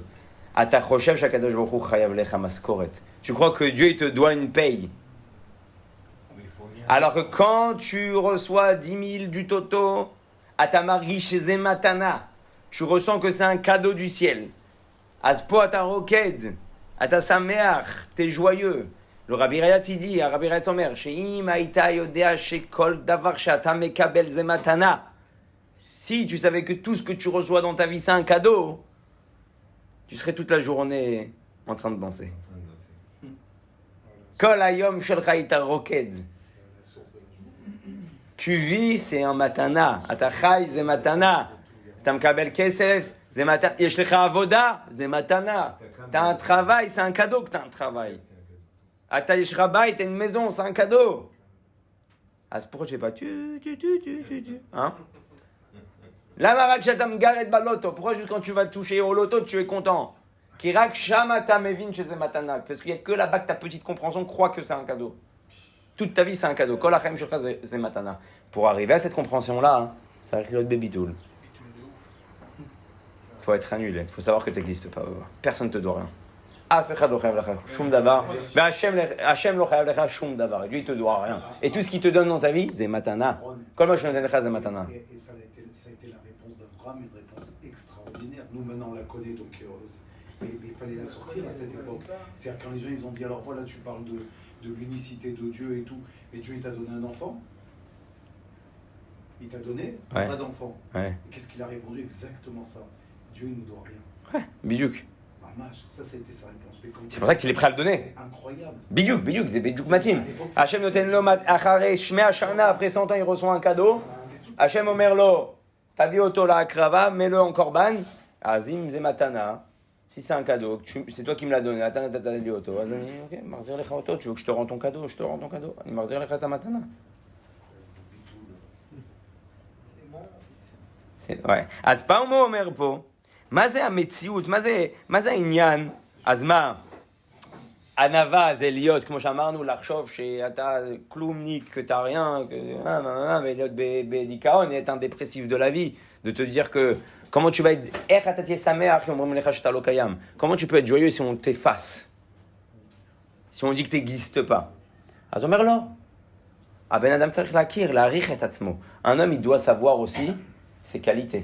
Atachoshev shakadosh baruch hu chayav lecha maskoret. Tu crois que Dieu il te doit une paye. Alors que quand tu reçois 10 000 du toto, Atamari chez Zematana, tu ressens que c'est un cadeau du ciel. Aspo ataroked, atasameach, t'es joyeux. Le Rabbi Rayat il dit, Rabbi Rayat son mère, Sheim aita yodea shekol davar sheata mekabel zematana. Si tu savais que tout ce que tu reçois dans ta vie c'est un cadeau, tu serais toute la journée en train de danser. Kol hayom shelcha itaroked. Tu vis, c'est un matana. Atachai, c'est matana. T'as mekabel kesef, c'est matana. Yesh lecha avoda, c'est matana. T'as un travail, c'est un cadeau que t'as un travail. Ata yesh rabay, t'as une maison, c'est un cadeau. Ah, pourquoi tu fais pas tu. Hein? Lama shatam garet baloto. Pourquoi juste quand tu vas toucher au loto, tu es content? Kirak shamata mevin chez matana. Parce qu'il y a que là-bas que ta petite compréhension croit que c'est un cadeau. Toute ta vie, c'est un cadeau. Kol hachem shulcha c'est matana. Pour arriver à cette compréhension-là, hein, ça arrive l'autre baby tool. Faut être annulé. Faut savoir que tu n'existes pas. Personne ne te doit rien. Aff echad lo chayav lecha shum davar. Hashem lo chayav lecha shum davar. Et Dieu, il te doit rien. Et tout ce qu'il te donne dans ta vie, c'est matana. Kol ma shenoten lecha c'est matana. Et ça a été la réponse d'Abraham, une réponse extraordinaire. Nous, maintenant, on la connaît, donc mais il fallait la sortir à cette époque. C'est-à-dire quand les gens ils ont dit, alors voilà, tu parles de l'unicité de Dieu et tout, mais Dieu, il t'a donné un enfant. Il t'a donné pas d'enfant. Ouais. Et qu'est-ce qu'il a répondu? Exactement ça. Dieu, il ne nous doit rien. Ouais, bidouk. Ça a été sa réponse. C'est pour ça qu'il est prêt à le donner. C'est incroyable. Bidouk, c'est bidouk matim. Hachem noten lo mat achare shme ashana, après 100 ans, il reçoit un cadeau. Hachem omer lo, tavi oto la akrava, mets-le en korban. Azim zematana. Si c'est un cadeau, c'est toi qui me l'as donné. Atana tatali oto. Azim, ok, marzir lecha oto. Tu veux que je te rende ton cadeau? Je te rends ton cadeau. Marzir lecha ta matana. Ouais. אז פעם הוא אומר פה, מה זה המציאות, מה זה העניין? אז מה? ענווה זה להיות, כמו שאמרנו, לחשוב שאתה כלומניק, que t'as rien, ולהיות בדיכאון, être un dépressif de la vie, de te dire que, comment tu vas être, איך אתה תהיה שמח, כי אומרים לך שאתה לא קיים. Comment tu peux être joyeux si on t'efface? Si on dit que t'existes pas? אז הוא אומר לא. הבן אדם צריך להכיר, להעריך את עצמו. Un homme, il doit savoir aussi ses qualités.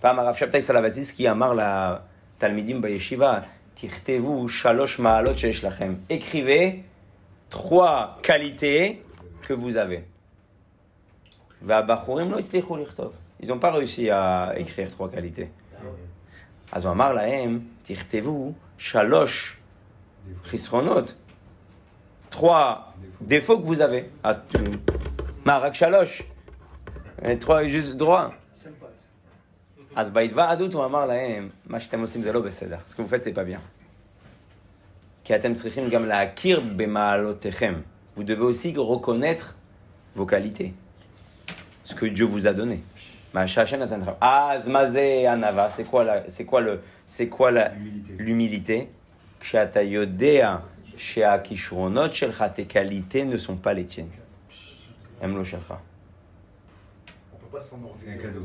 פעם הרב שבתאי סלבטינסקי אמר לתלמידים בישיבה, תכתבו 3 מעלות שיש לכם. Écrivez 3 qualités que vous avez. והבחורים לא הצליחו לכתוב. Ils n'ont pas réussi à écrire 3 qualités. אז הוא אמר להם, תכתבו 3 חסרונות. 3 défauts que vous avez. אז מה, רק 3? 3 juste droit. אז בהתוועדות הוא אמר להם, מה שאתם עושים זה לא בסדר, ce que vous faites c'est pas bien. כי אתם צריכים גם להכיר במעלותיכם. Vous devez aussi reconnaître vos qualités. Ce que Dieu vous a donné. אז מה זה ענווה? c'est quoi l'humilité? כשאתה יודע שהכישרונות שלך, tes qualités ne sont pas les tiennes. הם לא שלך. On peut pas s'en C'est un cadeau.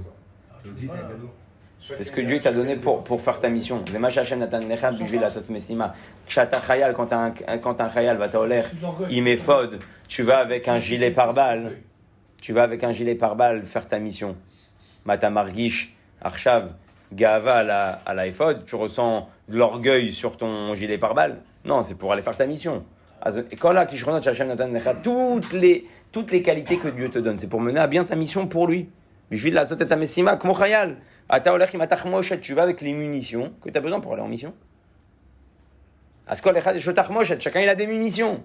Je dis, c'est un cadeau. C'est ce que Dieu t'a donné pour faire ta mission. זה מה שהשם נתן לך בשביל לעשות משימה. כשאתה חייל, quand un חייל ואתה הולך עם אפוד, tu vas avec un gilet pare-balles, faire ta mission. מה אתה מרגיש עכשיו גאווה על האפוד, tu ressens de l'orgueil sur ton gilet pare-balles? Non, c'est pour aller faire ta mission. Toutes les qualités que Dieu te donne, c'est pour mener à bien ta mission pour lui. Tu vas avec les munitions que tu as besoin pour aller en mission. Chacun il a des munitions.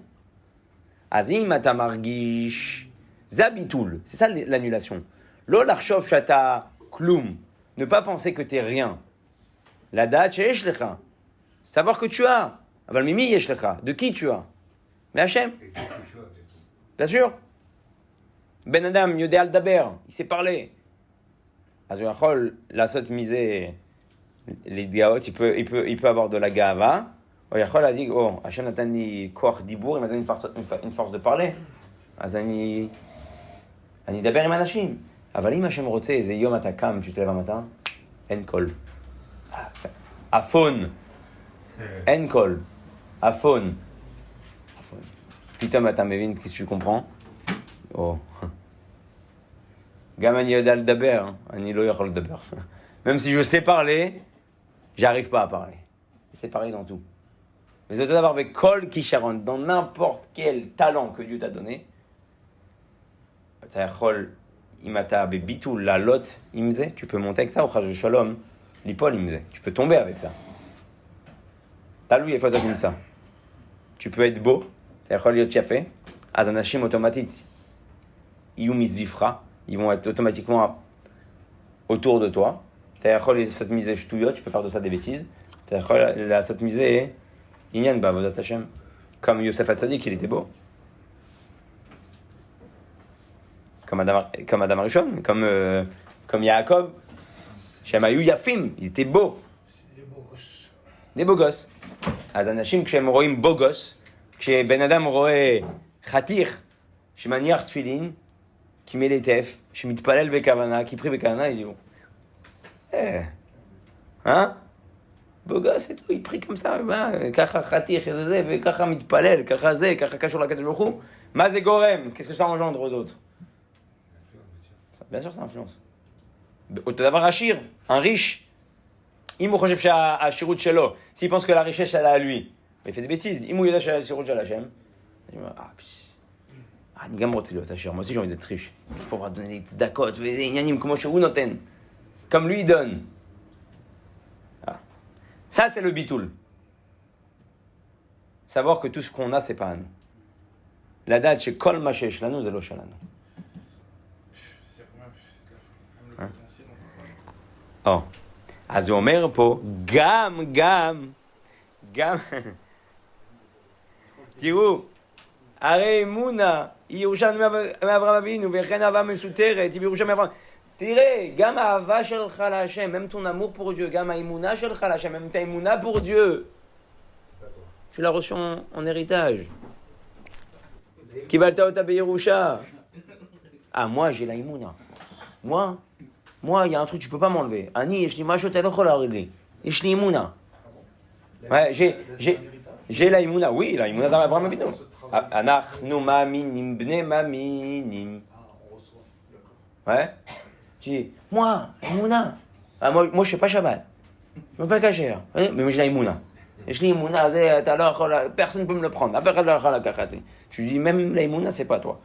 Zabitoul, c'est ça l'annulation. Lo l'archov shata kloum, ne pas penser que t'es rien. La date sheyesh lecha, savoir que tu as. Aval mimi yesh lecha, de qui tu as? Mais Hachem. Et quelque chose, c'est tout. Bien sûr. Ben Adam yodé al daber, il sait parler. Azuyachol la sot misé les gaot, il peut avoir de la gava. Oyachol a dit oh Hachem n'a tani koach dibour, il m'a donné une force de parler. Azani daber im anashim. אבל אם השם רוצה, איזה יום אתה קם, tu te lèves un matin, אין קול. אפון. אין קול. אפון. פתאום אתה מבין, qu'est-ce que tu comprends? Oh. גם אני יודע לדבר, אני לא יכול לדבר. Même si je sais parler, j'arrive pas à parler. C'est pareil dans tout. Mais autant d'avoir avec kol kisharon, dans n'importe quel talent que Dieu t'a donné, t'as Imata bebitul la lot imze, tu peux monter avec ça au chaj shalom, l'ipol imze, tu peux tomber avec ça. Talou il faut comme ça. Tu peux être beau, c'est-à-dire liot chafé, azanashim automatique. Iyum izvifra, ils vont être automatiquement autour de toi. C'est-à-dire les sot misé shtuyot, tu peux faire de ça des bêtises. C'est-à-dire la sot misé inyan bavodat Hashem, comme Yosef Hatzadik, il était beau. Comme Adam Arishon, comme Yaakov, Shemayu Yafim, ils étaient beaux. Des beaux gosses. אז אנשים כשהם רואים בוגוס, כשבן אדם רואה חתיך שמניח תפילין, qui met les tefs, שמתפלל בכוונה, qui prie בכוונה, ils disent hein? beau gosse et tout, il prie comme ça, ככה חתיך, זה, וככה מתפלל, ככה זה, ככה קשור לקדוש ברוך הוא. מה זה גורם? Qu'est-ce que ça engendre aux autres? Bien sûr, ça influence. Autant d'avoir un riche. Il me חושב שהשירות שלו, s'il pense que la richesse elle est à lui, mais il fait des bêtises. אם הוא יודע שהשירות של השם, אני אומר, אני גם רוצה להיות עשיר, moi aussi j'ai envie d'être riche. Je peux pouvoir donner des tzedakot, des עניינים כמו שהוא נותן, comme lui il donne. Ça c'est le bitoul. Savoir que tout ce qu'on a c'est pas à nous. לדעת שכל מה שיש לנו זה לא שלנו. Oh. אז הוא אומר פה, גם, תראו, הרי אמונה היא ירושה מאברהם אבינו, וכן אהבה מסותרת, היא בירושה מאברהם. תראה, גם האהבה שלך להשם, même ton amour pour Dieu, גם האמונה שלך להשם, même ta אמונה pour Dieu. Tu l'as reçu en héritage. קיבלת אותה בירושה. moi j'ai la אמונה. Moi, il y a un truc, tu peux pas m'enlever. Ani, je dis, moi, je te le regarder. Et je dis, Imuna. Ouais, j'ai la Imuna. Oui, la Imuna dans Abraham Avinu. Anachnu maminim, bne maminim. Ouais. Tu dis, moi, Imuna. Moi, je fais pas Shabbat. Je me fais pas cacher. Mais j'ai la Imuna. Et je dis, Imuna, personne ne peut me le prendre. Tu dis, même la Imuna, c'est pas toi.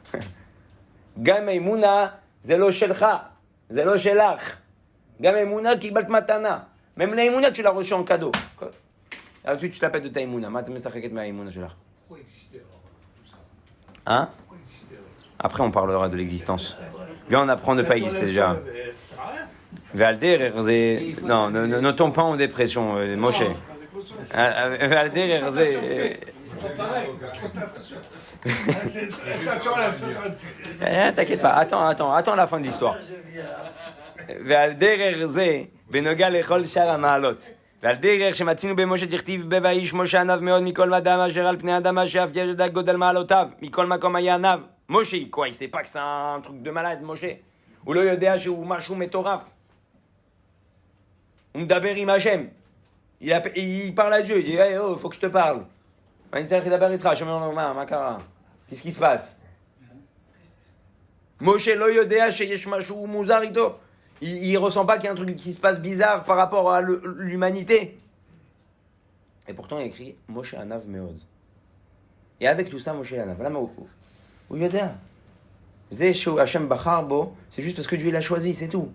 Gam Imuna, zelo shelcha. זה לא שלך. גם האמונה קיבלת מתנה. même האמונה tu l'as reçu en cadeau. Alors tu t'appelles de ta אמונה. מה אתה משחקת מהאמונה שלך? Hein? Après on parlera de l'existence. Viens on apprend de ne pas exister déjà. Valder, non, ne tombe pas en dépression, Moshe. Valder, c'est pas pareil, t'inquiète pas, attends la fin de l'histoire. ועל דרך זה, בנוגע לכל שאר המעלות. ועל דרך שמצינו במשה דכתיב ב"ואיש משה עניו מאוד מכל אדם אשר על פני אדם אשר אף ידע גודל מעלותיו, מכל מקום היה עניו. משה, quoi, il sait pas que c'est un truc de malade, משה. הוא לא יודע שהוא משהו מטורף. הוא מדבר עם השם. Il parle à Dieu, il dit, hey, oh, faut que je te parle. אני צריך לדבר איתך, שאומר לו, מה קרה? Qu'est-ce qui se passe? משה לא יודע שיש משהו מוזר איתו. Il ressent pas qu'il y a un truc qui se passe bizarre par rapport à l'humanité. Et pourtant il écrit Moshe Anav Meod. Et avec tout ça, Moshe Yana, voilà où Yoda. Zeshu Hashem Bachar Bo, c'est juste parce que Dieu l'a choisi, c'est tout.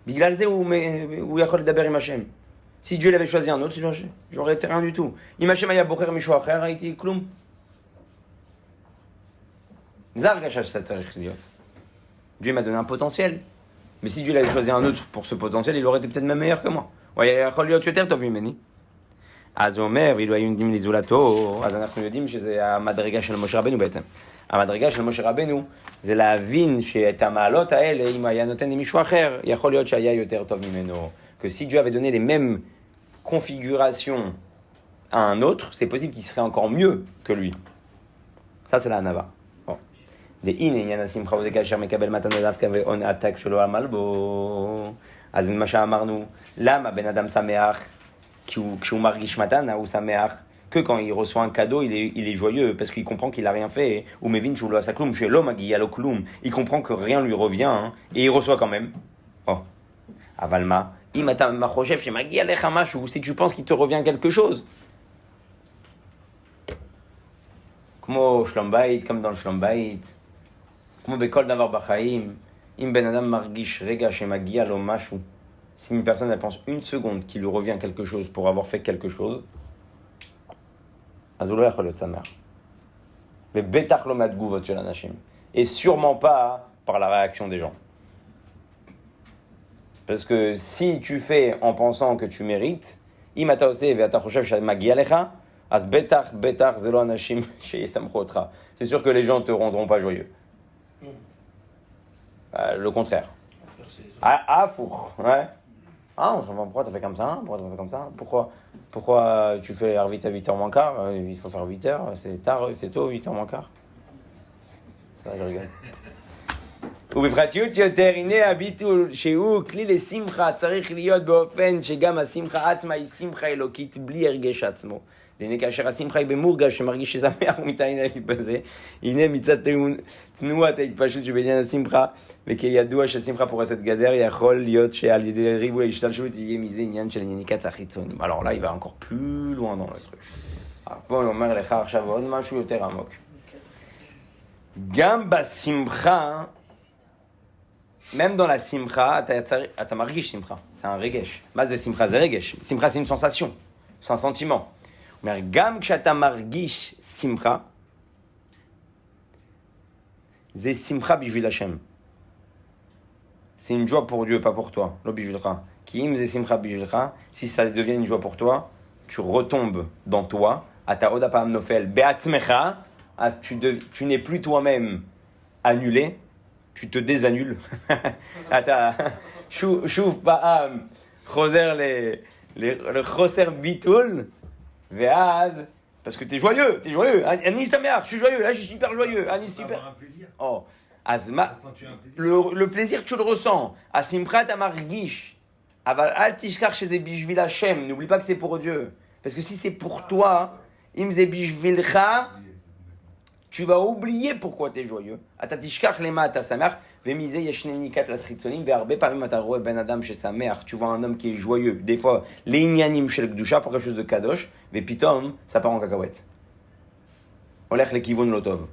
Biglal Zeh ou Yachol Daber Im Hashem. Si Dieu l'avait choisi un autre, j'aurais été rien du tout. Im Hashem Aya Bocher Mishu Acher, Haïti Kloum. Zargash Satzarich Liot. Dieu m'a donné un potentiel. Mais si Dieu l'avait choisi un autre pour ce potentiel, il aurait été peut-être même meilleur que moi. Ouais, Yachol Liot Yoter Tov Mimeni. אז הוא אומר, ואילו היו יודעים לזולתו, אז אנחנו יודעים שזה המדרגה של משה רבנו בעצם. המדרגה של משה רבנו זה להבין שאת המעלות האלה, אם היה נותן למישהו אחר, יכול להיות שהיה יותר טוב ממנו. Que si Dieu avait donné les mêmes configurations à un autre, c'est possible qu'il serait encore mieux que lui. Ça, c'est la hanava. Bon. והנה עניין השמחה הוא זה כאשר מקבל מתנה דווקא והון עתק שלו עמל בו. אז מה שאמרנו, למה בן אדם שמח? כשהוא מרגיש מתנה, הוא שמח, que quand il reçoit un cadeau, il est joyeux, parce qu'il comprend qu'il n'a rien fait, ou mevin שהוא לא עשה כלום, שלא מגיע לו כלום, il comprend que rien lui revient, hein, et il reçoit quand même. Oh. אבל מה? אם אתה חושב שמגיע לך משהו, si tu penses qu'il te revient quelque chose, כמו שלום בית, comme dans le שלום בית, כמו בכל דבר בחיים, אם בן אדם מרגיש רגע שמגיע לו משהו, si une personne elle pense une seconde qu'il lui revient quelque chose pour avoir fait quelque chose, אז הוא לא יכול להיות שמח. ובטח לא מהתגובות של אנשים. Et sûrement pas par la réaction des gens. Parce que si tu fais en pensant que tu mérites, אם אתה עושה ואתה חושב שמגיע לך, אז בטח זה לא אנשים שישמחו אותך. C'est sûr que les gens te rendront pas joyeux. Le contraire. Afour, ouais. Ah, on se demande pourquoi t'as fait comme ça, pourquoi t'as fait comme ça, pourquoi tu fais vite à 8h moins quart, il faut faire 8h, c'est tard, c'est tôt, 8h moins quart. Ça va, je rigole. ובפרטיות יותר, הנה הביטול שהוא כלי לשמחה צריך להיות באופן שגם השמחה עצמה היא שמחה אלוקית בלי הרגש עצמו. והנה כאשר השמחה היא במורגש שמרגיש ששמח ומתעניין בזה, הנה מצד תנועת ההתפשטות שבעניין השמחה, וכידוע שהשמחה פורסת גדר, יכול להיות שעל ידי ריבוי ההשתלשלות יהיה מזה עניין של יניקת החיצונים. Alors là, il va encore plus loin dans le truc. פה הוא אומר לך עכשיו עוד משהו יותר עמוק. גם בשמחה, même dans la simcha, אתה מרגיש שמחה, c'est un רגש. מה זה שמחה? זה רגש. שמחה c'est une sensation, c'est un sentiment. Mais גם כשאתה מרגיש שמחה, זה שמחה בשביל השם. C'est une joie pour Dieu, pas pour toi, לא בשבילך. כי אם זה שמחה בשבילך, si ça devient une joie pour toi, tu retombes dans toi, אתה עוד הפעם נופל בעצמך, אז tu n'es plus toi-même annulé, tu te désannules. אתה שוב פעם חוזר לחוסר ביטול, ואז, parce que t'es joyeux, אני שמח, je suis joyeux, là je suis super joyeux, אני super... Oh, אז מה, le plaisir tu le ressens, השמחה אתה מרגיש, אבל אל תשכח שזה בשביל השם, n'oublie pas que c'est pour Dieu, parce que si c'est pour toi, אם זה בשבילך, tu vas oublier pourquoi tu es joyeux. אתה תשכח למה אתה שמח, ומזה יש ניקת לחיצונים, והרבה פעמים אתה רואה בן אדם ששמח, tu vois un homme qui est joyeux, des fois, לעניינים של קדושה, pour quelque chose de קדוש, ופתאום, ça part en cacahuète. הולך לכיוון לא טוב.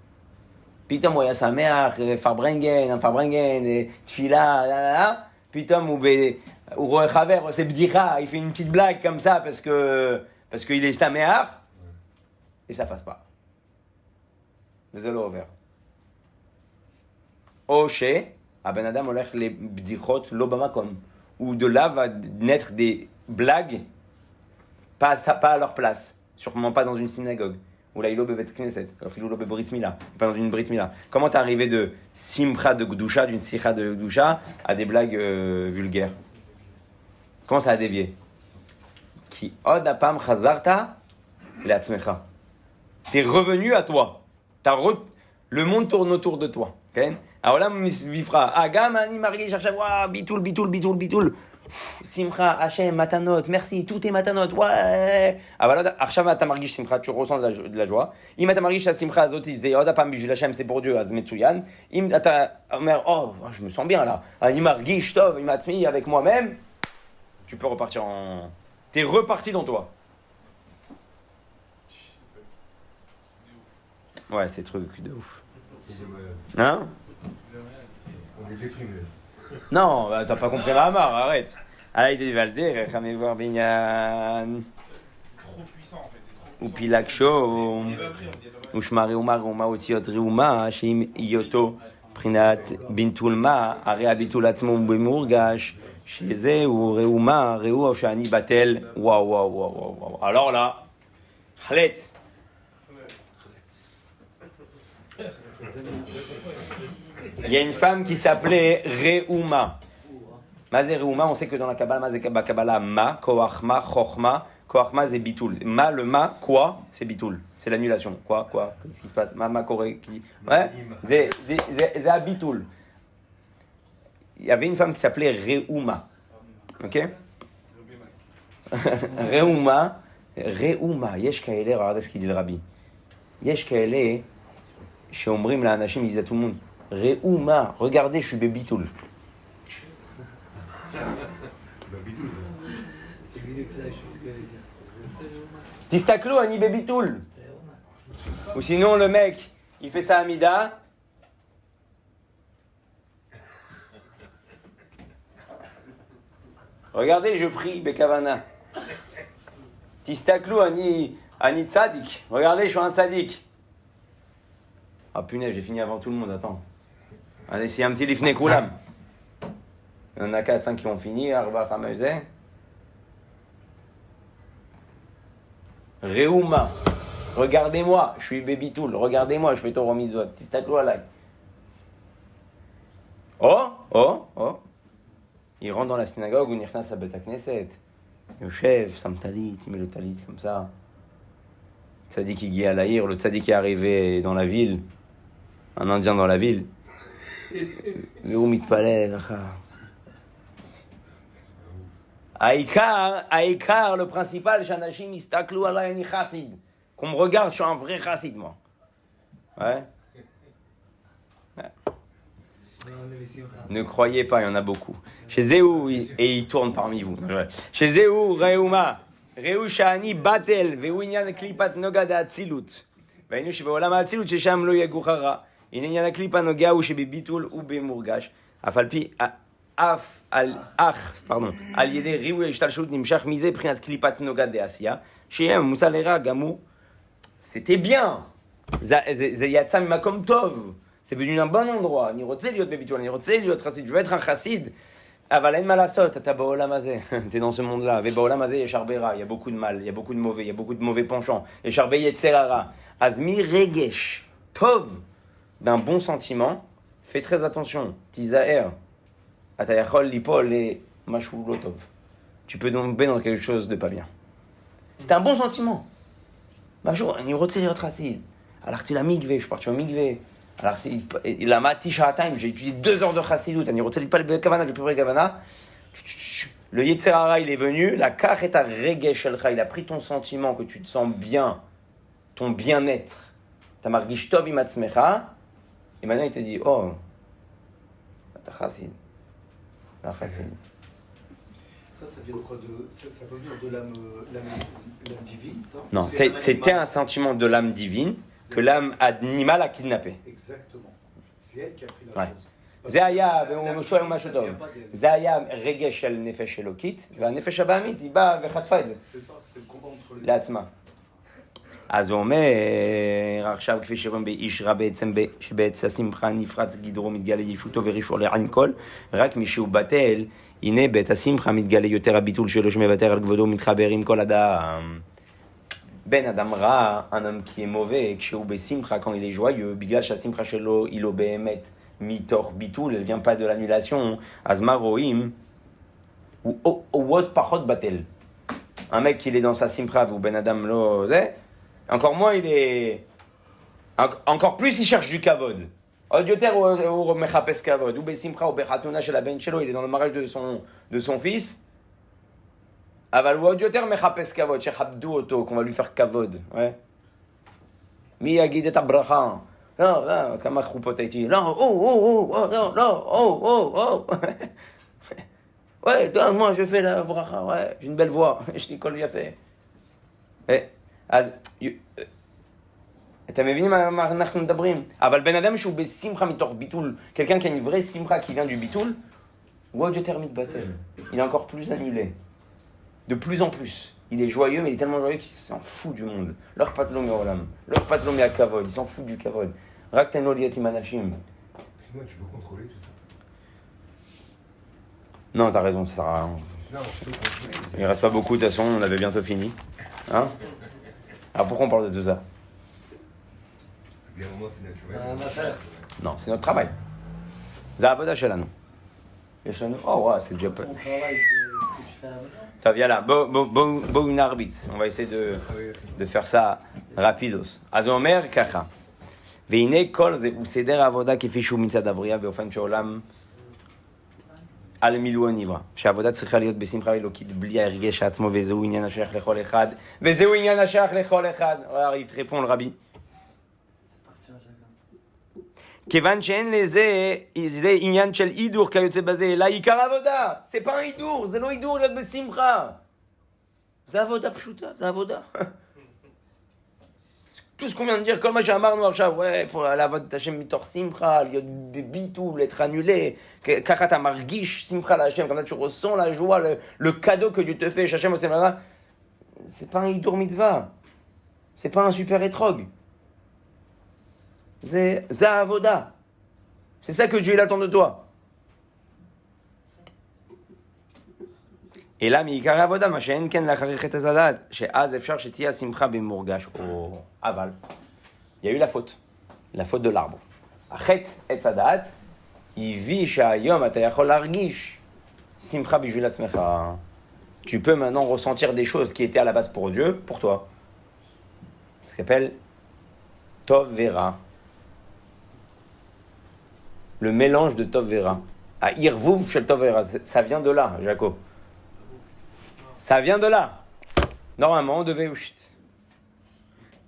פתאום הוא היה שמח, פרברנגן, תפילה, פתאום הוא רואה חבר, הוא עושה בדיחה, il fait une petite blague comme ça, parce qu'il est שמח, et ça passe pas. וזה לא עובר. או שהבן אדם הולך לבדיחות לא במקום, ou de là va naître des blagues pas à leur place, sûrement pas dans une synagogue, ou là il est au bebet knesset, ou là brit mila, pas dans une brit mila. Comment t'es arrivé de simcha de gdusha, d'une sikha de gdusha, à des blagues vulgaires? Comment ça a dévié? Ki od apam chazarta leatzmecha. T'es revenu à toi. Le monde tourne autour de toi. כן? העולם מסביבך. גם אני מרגיש עכשיו, וואו, ביטול. שמחה, השם, מתנות, merci, tout est מתנות, וואו. אבל עכשיו אתה מרגיש שמחה, tu ressens de la joie. אם אתה מרגיש שהשמחה הזאת, זה עוד הפעם בשביל השם, c'est pour Dieu, אז מצוין. אם אתה אומר, je me sens bien là, אני מרגיש טוב עם עצמי, avec moi-même, tu peux repartir en... T'es reparti dans toi. Ouais, c'est truc de ouf. Il est malade. Hein? On est déprimés. Non, bah, t'as pas compris la marre, arrête. Aïe, Valder, Ramé voir Binyan. C'est trop puissant en fait. C'est trop puissant. Ou Pilaksho. On n'y est pas pris, on n'y est pas pris. ושמרי ומר אותיות ראומה, שאם היותו מבחינת בנטול מה, הרי הביטול עצמו הוא במורגש, שזהו ראומה, ראו שאני בטל, וואו וואו וואו וואו וואו. Alors là, חלט. Il y a une femme qui s'appelait Reuma. Ma c'est Reuma, on sait que dans la Kabbalah, ma c'est Kabbalah, ma, koachma, chochma. Koachma, c'est bitoul. Ma, le ma, quoi, c'est bitoul. C'est l'annulation. Quoi, qu'est-ce qui se passe? Ma, koré, qui. Ouais, c'est à bitoul. Il y avait une femme qui s'appelait Reuma. Ok? Reuma, yesh kaele, regardez ce qu'il dit le rabbi. Yesh kaele, chez Omrim, la Anashim, ils disent à tout le monde, Reuma, regardez, je suis bébitoul. Babidoul. C'est lui que ça, je sais ce qu'elle veut dire. Tistaklo, ani bébitoul. Ou sinon, le mec, il fait sa amida. Regardez, je prie, Bekavana. Tistaklo, ani tzadik. Regardez, je suis un tzadik. Ah punaise, j'ai fini avant tout le monde, attends. Allez, c'est un petit lifne koulam. Il y en a 4-5 qui ont fini, Arba Hamazé. Reuma, regardez-moi, je suis baby tool, regardez-moi, je fais Torah mitzvot. Tistaklo alay. Oh. Il rentre dans la synagogue, ou Nichnas à Bet HaKnesset. Yoshev, Sam Talit, il met le talit comme ça. Tzadik il à l'Aïr, le tzadik est arrivé dans la ville. Un Indien dans la ville. Mais où mitpalel, Aïkar, le principal, Shanashim istaklu alayni chassid. Qu'on me regarde, je suis un vrai chassid, moi. Ouais. Ne croyez pas, il y en a beaucoup. Chez Zéhou, et il tourne parmi vous. Chez Zéhou, Reuma, Reu Shani Batel, Veunyan Klipat Nogada Atzilut. Vainu Shebeolam Atzilut, Shesham Lo Yaguchara. Inyan Klipa Noga ou Shebebitul ou Bemurgash. Afalpi. על ידי ריבוי השתלשלות נמשך מזה בחינת קליפת נוגה דעשייה שיהיה מוסה לרע גמור. C'était bien, זה יצא ממקום טוב, c'est venu d'un bon endroit. אני רוצה להיות בביטול, אני רוצה להיות חסיד, je veux être un חסיד, אבל אין מה לעשות, אתה בעולם הזה, t'es dans ce monde-là, ובעולם הזה יש הרבה רע, il y a beaucoup de mal, il y a beaucoup de mauvais, il y a beaucoup de mauvais penchants, יש הרבה יצר הרע. אז מרגש טוב, d'un bon sentiment, fais très attention, תיזהר. Tu peux tomber dans quelque chose de pas bien. C'est un bon sentiment. Alors, c'est la mikvé, je suis parti au mikvé. Alors, il a mati sha'atayim, j'ai étudié 2 heures de chassidut. Je peux Kavana. Le Yetzer Hara, il est venu. La kach et reggae shelcha, il a pris ton sentiment, que tu te sens bien, ton bien-être. Ta margish tov imatzmecha. Et maintenant, il te dit, oh, t'as chassid. Ça vient de quoi ça peut venir de l'âme divine, ça? Non, c'était un sentiment de l'âme divine que l'âme animale a kidnappé. Exactement. C'est elle qui a pris la chose. זה היה, והוא שואל משהו טוב, זה היה רגש של נפש אלוקית, והנפש הבעמית היא באה וחטפה את זה. לעצמה. אז הוא אומר, עכשיו כפי שרואים באיש רע בעצם, שבעץ השמחה נפרץ גדרו מתגלה ישותו ורישו לעין כל, רק מי שהוא בטל, הנה בעת השמחה מתגלה יותר הביטול שלו שמוותר על כבודו מתחבר עם כל אדם. בן אדם רע, un homme qui est mauvais, כשהוא בשמחה, quand il est joyeux, בגלל שהשמחה שלו היא לא באמת מתוך ביטול, elle vient pas de l'annulation, אז מה רואים? הוא עוד פחות בטל. Un mec qui est dans sa simcha, ou ben adam lo, encore moins il est, encore plus il cherche du kavod. עוד יותר הוא מחפש כבוד. הוא בשמחה, הוא בחתונה של הבן שלו, il est dans le mariage de son fils. אבל הוא עוד יותר מחפש כבוד, שכבדו אותו, qu'on va lui faire כבוד. Ouais. מי יגיד את הברכה? לא, כמה חופות הייתי. לא, Ouais, toi, moi je fais la bracha, ouais, j'ai une belle voix, je dis quoi lui a fait. אתם מבינים מה אנחנו מדברים? אבל בן אדם שהוא בשמחה מתוך ביטול, quelqu'un qui a une vraie simcha qui vient du ביטול, הוא עוד יותר מתבטל. Il est encore plus annulé. De plus en plus. Il est joyeux, mais il est tellement joyeux qu'il s'en fout du monde. לא אכפת לו מהעולם. לא אכפת לו מהכבוד. Il s'en fout du כבוד. רק תן לו להיות עם אנשים. Sinon, tu peux contrôler tout ça. Non, t'as raison, ça sert à rien. Non, tu peux contrôler. Il reste pas beaucoup, de toute façon, on avait bientôt fini. Hein? Alors pourquoi on parle de tout ça? Bien, au moins, c'est naturel. Un affaire. Non, c'est notre travail. זה העבודה שלנו. יש לנו... Oh, ouais, c'est déjà pas... Ton travail, c'est ce que tu fais à la maison. טוב, יאללה, בואו נרביץ. On va essayer de faire ça rapidos. אז הוא אומר ככה, והנה כל זה הוא סדר העבודה כפי שהוא מצד הבריאה באופן שעולם על מילואו נברא. שהעבודה צריכה להיות בשמחה אלוקית בלי ההרגש העצמו, וזהו עניין השייך לכל אחד. וזהו עניין השייך לכל אחד. il te répond le rabbi. C'est parti à chacun. כיוון שאין לזה, זה עניין של הידור כיוצא בזה, אלא עיקר עבודה. זה pas un הידור, זה לא הידור להיות בשמחה. זה עבודה פשוטה, זה עבודה. tout ce qu'on vient de dire, כל מה שאמרנו עכשיו, ouais, faut לעבוד את השם מתוך שמחה, להיות בביטול, être annulé, ככה אתה מרגיש שמחה להשם, comme ça tu ressens la joie, le cadeau que Dieu te fait, שהשם עושה לך, c'est pas un הידור מצווה, c'est pas un super étrog. זה העבודה. C'est ça que Dieu il attend de toi. אלא מעיקר העבודה, מה שאין כן לאחרי חטא הזדעת, שאז אפשר שתהיה השמחה במורגש. אבל, il y a eu la faute de l'arbre. החטא עץ הדעת, הביא שהיום אתה יכול להרגיש שמחה בשביל עצמך. Tu peux maintenant ressentir des choses qui étaient à la base pour Dieu, pour toi. Ça s'appelle Tov Vera. Le mélange de Tov Vera. À Irvuv shel Tov Vera. Ça vient de là, Jacob. Ça vient de là. Normalement, on devait...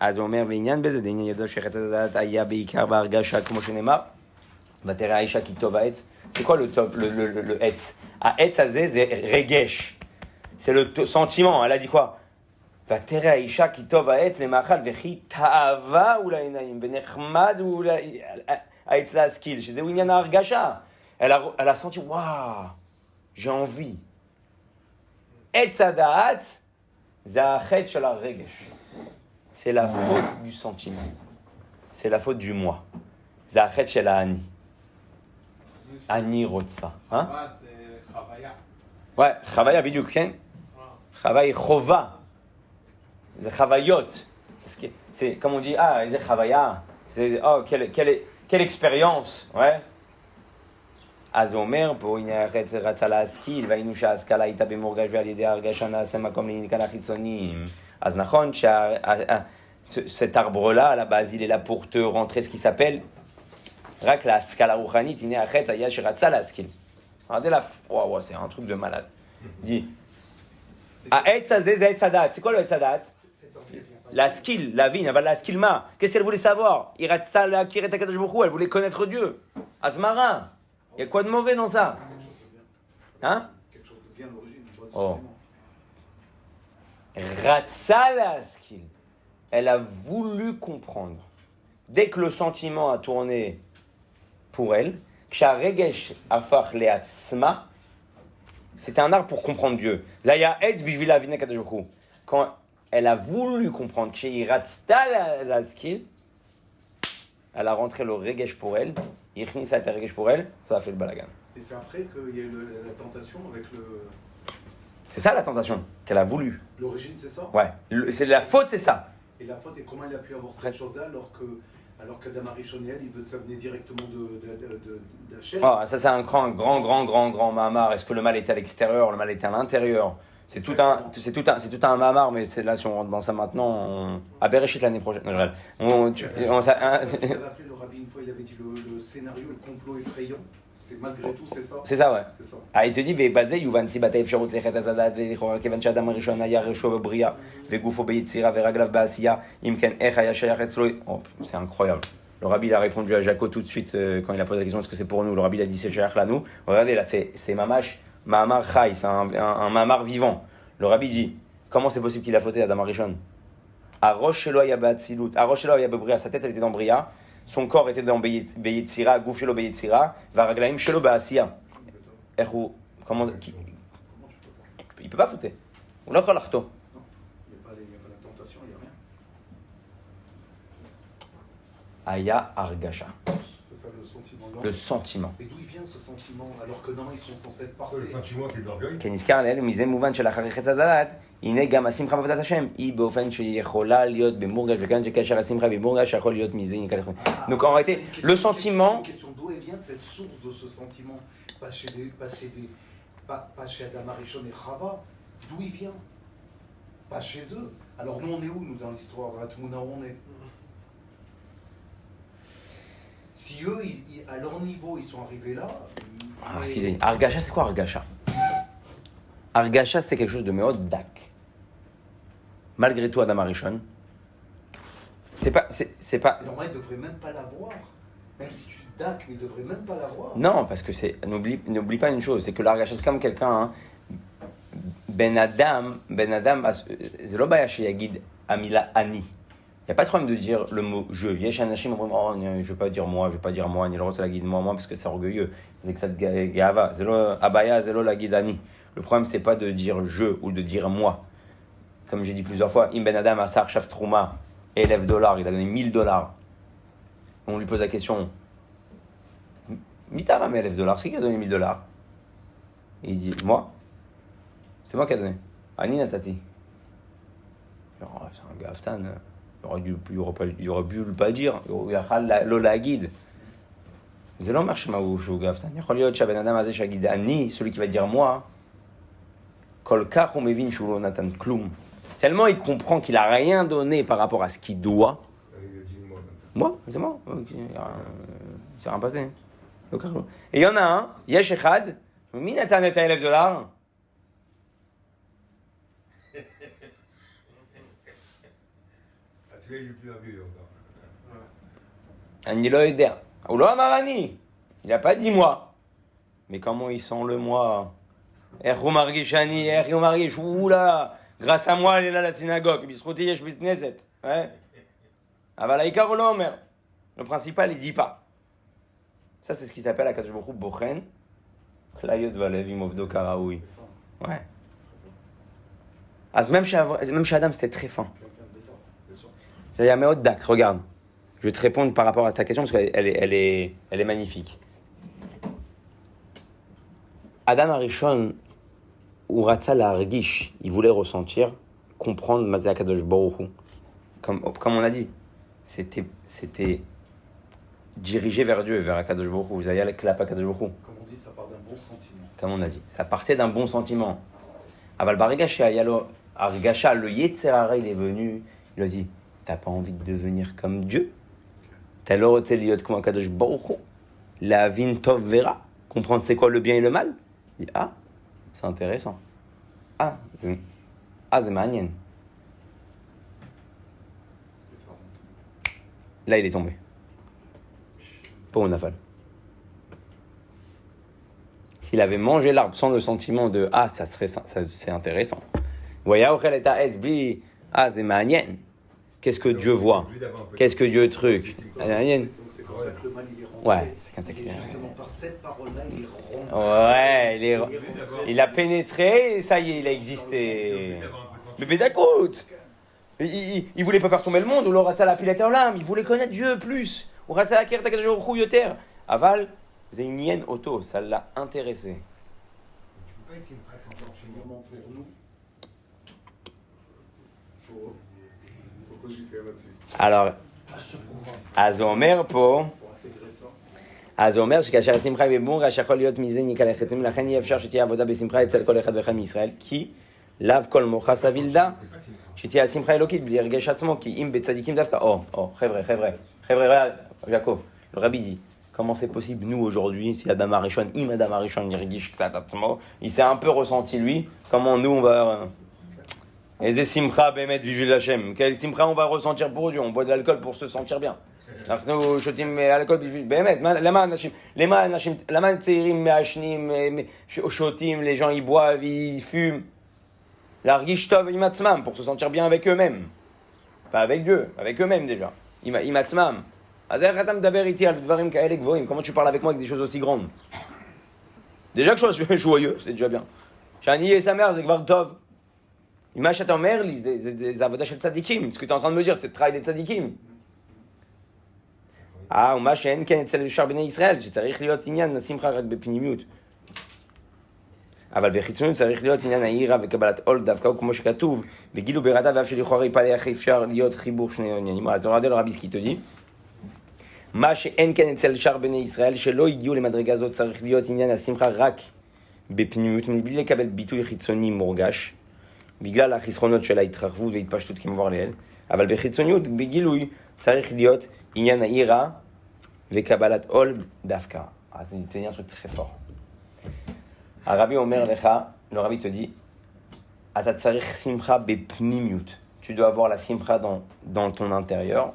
אז הוא אומר, ועניין בזה, דעניין ידוע שחטא הדעת היה בעיקר בהרגשה, כמו שנאמר, ותראה האישה כי טוב העץ. C'est quoi le עץ? העץ הזה זה רגש. C'est le sentiment. Elle a dit quoi? ותראה האישה כי טוב העץ למאכל, וכי תאווה הוא לעיניים, ונחמד הוא העץ להשכיל, שזהו עניין ההרגשה. Elle a senti, waouh, j'ai envie. עץ הדעת, זה החטא של הרגש. C'est la faute du sentiment. C'est la faute du moi. זה החטא של האני. אני רוצה. זה חוויה. Ouais, חוויה בדיוק, כן? חוויה, חובה. זה חוויות. C'est comme on dit, איזה חוויה. C'est, quelle expérience. Ouais. אז הוא אומר פה, הנה החטא רצה להשכיל, והיינו שההשכלה הייתה במורגש ועל ידי ההרגשה נעשה מקום לנקל החיצוניים. אז נכון cet arbre-là, à la base, il est là pour te rentrer ce qui s'appelle רק להשכלה רוחנית, הנה החטא היה שרצה להשכיל. regardez là, wow, c'est un truc de malade. Il dit, העץ הזה זה עץ הדעת. C'est quoi le עץ הדעת? להשכיל, להבין, אבל להשכיל מה? Qu'est-ce qu'elle voulait savoir? היא רצתה להכיר את הקדוש ברוך הוא, elle voulait connaître Dieu. אז מה רע? Il y a quoi de mauvais dans ça? Hein? Quelque chose de bien l'origine. Oh. Ratsa laskil. Elle a voulu comprendre. Dès que le sentiment a tourné pour elle, ksharegesh afach leatzma, c'était un art pour comprendre Dieu. Zaya etz bishvil avina kadosh baruch hu. Quand elle a voulu comprendre, kshehi ratsa laskil, elle a rentré le regesh pour elle. Irnisa et regesh pour elle, ça a fait le balagan. Et c'est après qu'il y a eu la tentation avec le... C'est ça la tentation, qu'elle a voulu. L'origine, c'est ça? Ouais, c'est la faute, c'est ça. Et la faute, et comment il a pu avoir cette chose-là alors que Dama Rishoniel, ça venait directement d'Hachem? Oh, ça c'est un grand mamar. Est-ce que le mal était à l'extérieur, le mal était à l'intérieur? C'est tout un mamar, mais c'est là si on rentre dans ça maintenant, à Bereshit l'année prochaine. Non, je rêve. Il avait appelé le rabbi une fois, il avait dit le scénario, le complot effrayant. C'est malgré tout, c'est ça? C'est ça, ouais. C'est ça. Ah, il te dit, ובזה יובן סיבת האפשרות לחטא הזדעת ולכאורה כיוון שהאדם הראשון היה ראשו בבריאה וגופו ביצירה ורגליו בעשייה, אם כן איך היה שייך אצלו? Oh, c'est incroyable. Le rabbi il a répondu à Jaco tout de suite quand il a posé la question est-ce que c'est pour nous? Le rabbi il a dit c'est shayach là nous. Regardez là, c'est mamash, mamar chai, c'est un mamar vivant. Le rabbi dit comment c'est possible qu'il a fauté Adam Arishon? Arosh shelo haya ba'atzilut, Arosh shelo haya bebria, sa tête elle était dans Bria, son corps était dans Beyetzira, Gouf shelo Beyetzira, Varaglaim shelo ba'asiya. Comment il peut pas foutre. Ou là, l'arto. Il n'y a pas la tentation, il n'y a rien. Aya argasha. C'est ça le sentiment. Le sentiment. Et d'où il vient ce sentiment alors que non, ils sont censés être Le parfaits. sentiment, c'est de l'orgueil. כנזכר לאל מזה מובן שלאחר חטא הדעת, הנה גם השמחה בעבודת השם, היא באופן שיכולה להיות במורגש, וכאן שכאשר השמחה במורגש, יכול להיות מזה נקרא לכם. Donc en réalité, le sentiment... Une question d'où elle vient cette source de ce sentiment, pas chez Adam Arishon et Chava, d'où il vient? Pas chez eux. Alors nous on est où, nous, dans l'histoire, à Tmouna, où on est? Si eux, à leur niveau, ils sont arrivés là... Ah, excusez, Argasha, c'est quoi Argasha? Argasha, c'est quelque chose de méod dak. Malgré tout, Adam Arishon, c'est pas... Normalement, ils ne devraient même pas l'avoir. Même si tu dak, mais ils ne devraient même pas l'avoir. Non, parce que c'est... N'oublie pas une chose, c'est que l'Argasha, c'est comme quelqu'un... Hein, Ben Adam, c'est lo baya sheyagid amila ani. Il n'y a pas de problème de dire le mot je. Yesh anashim אומרים, oh, je ne veux pas dire moi, אני לא רוצה להגיד moi, parce que c'est orgueilleux. C'est que ça te gava. C'est lo abaya, c'est lo להגיד ani. Le problème, c'est pas de dire je ou de dire moi. Comme j'ai dit plusieurs fois, Im Ben Adam Asar Shaf Trouma, $1,000, il a donné $1,000. On lui pose la question, Mitaram $1,000, c'est qui a donné $1,000? Et il dit, moi? C'est moi qui a donné. Ani Natati. Alors, c'est un gaftan. Il aurait pu le pas dire. Il a la guide. זה לא אומר שמהו שהוא גאוותן. יכול להיות שהבן אדם הזה שיגיד אני, celui qui va dire moi, כל כך הוא מבין שהוא לא נתן כלום. Tellement il comprend qu'il a rien donné par rapport à ce qu'il doit. moi, c'est moi. C'est rien passé. Et il y en a un, יש אחד, מי נתן את $1,000? celui-là, il est plus orgueilleux encore. אני לא יודע. הוא לא אמר אני. Il n'a pas dit moi. Mais comment il sent le moi? איך הוא מרגיש אני? איך הוא מרגיש? אולה, grâce à moi, il est là à la synagogue. בזכותי יש בית כנסת. אבל העיקר הוא לא אומר. Le principal, il dit pas. Ça, c'est ce qui s'appelle הקדוש ברוך הוא בוחן. כליות ולב עם עובדו כראוי. Ouais. אז même שאדם, c'était très fin. Il y a Méod Dak, regarde. Je vais te répondre par rapport à ta question parce qu'elle est magnifique. Adam Arishon, ou Ratza la Argish, il voulait ressentir, comprendre Mazé Akadosh Baruch Hu. Comme on a dit, c'était dirigé vers Dieu, vers Akadosh Baruch Hu. Vous avez le clap Akadosh Baruch Hu. Comme on dit, ça part d'un bon sentiment. Comme on a dit, ça partait d'un bon sentiment. Aval Barigasha, Argasha, le Yetzer Hara, il est venu, il a dit, t'as pas envie de devenir comme Dieu? T'as l'autre liot comme Akadosh Baruch Hu, la vin tov vera, comprendre c'est quoi le bien et le mal. Il dit, ah, c'est intéressant. C'est manien. Et ça remonte. Là, il est tombé. Pas au nafal. S'il avait mangé l'arbre sans le sentiment de ça c'est intéressant. Voyez, c'est manien. Qu'est-ce que Dieu voit? Qu'est-ce que Dieu truc? Donc c'est comme ça que le mal il est rentré. Ouais, c'est comme ça qu'il est Justement par cette parole-là, il est rentré. Ouais, il a pénétré et ça y est, il a existé. Mais bédakout! Il voulait pas faire tomber le monde, ou l'oratal a pilater l'âme, il voulait connaître Dieu plus. Ou ratal akir takajou yoter. Aval, Zeinien auto, ça l'a intéressé. Tu peux pas essayer de presser encore Enseignement pour nous. Faut cogiter là-dessus. Alors, Azomer po, Pour intégrer ça. אז הוא אומר שכאשר השמחה היא במורגש יכול להיות מזה ניקה לחצים, לכן אי אפשר שתהיה עבודה בשמחה אצל כל אחד ואחד מישראל, כי לאו כל מוחה סבילדה, שתהיה השמחה אלוקית בלי הרגש עצמו, כי אם בצדיקים דווקא, חבר'ה, יעקב, le rabbi dit, comment c'est possible nous aujourd'hui, si Adam Arishon, אם Adam Arishon ירגיש קצת עצמו, il s'est un peu ressenti lui, comment nous on va... איזה שמחה באמת בשביל השם, quelle שמחה on va ressentir pour Dieu, on boit de l'alcool pour se sentir bien. אנחנו שותים אלכוהול בשביל, באמת, למה צעירים מעשנים, שותים, les gens ils boivent, ils fument, להרגיש טוב עם עצמם, pour se sentir bien avec eux-mêmes. Pas avec Dieu, avec eux-mêmes déjà. Im atzmam. אז איך אתה מדבר איתי על דברים כאלה גבוהים? Comment tu parles avec moi avec des choses aussi grandes? Déjà que je sois joyeux, c'est déjà bien. שאני אהיה שמח, זה כבר טוב. מה שאתה אומר לי, זה עבודה של צדיקים. Ce que tu es en train de me dire, c'est le travail des צדיקים. ומה שאין כן אצל שאר בני ישראל, שצריך להיות עניין השמחה רק בפנימיות. אבל בחיצוניות צריך להיות עניין היראה וקבלת עול דווקא, כמו שכתוב, בגיל וברעדה ואף שלכאורה יפלא איך אפשר להיות חיבור שני עניינים. אז regardez le rabbi ce qu'il te dit. מה שאין כן אצל שאר בני ישראל, שלא הגיעו למדרגה הזאת, צריך להיות עניין השמחה רק בפנימיות, מבלי לקבל ביטוי חיצוני מורגש, בגלל החסרונות של ההתרחבות והתפשטות כמובן לעיל, אבל בחיצוניות, בגילוי, צריך להיות עניין היראה וקבלת עול דווקא. אז זה tenir un truc très fort. הרבי אומר לך, le rabbi te dit, אתה צריך שמחה בפנימיות. Tu dois avoir la simcha dans ton intérieur.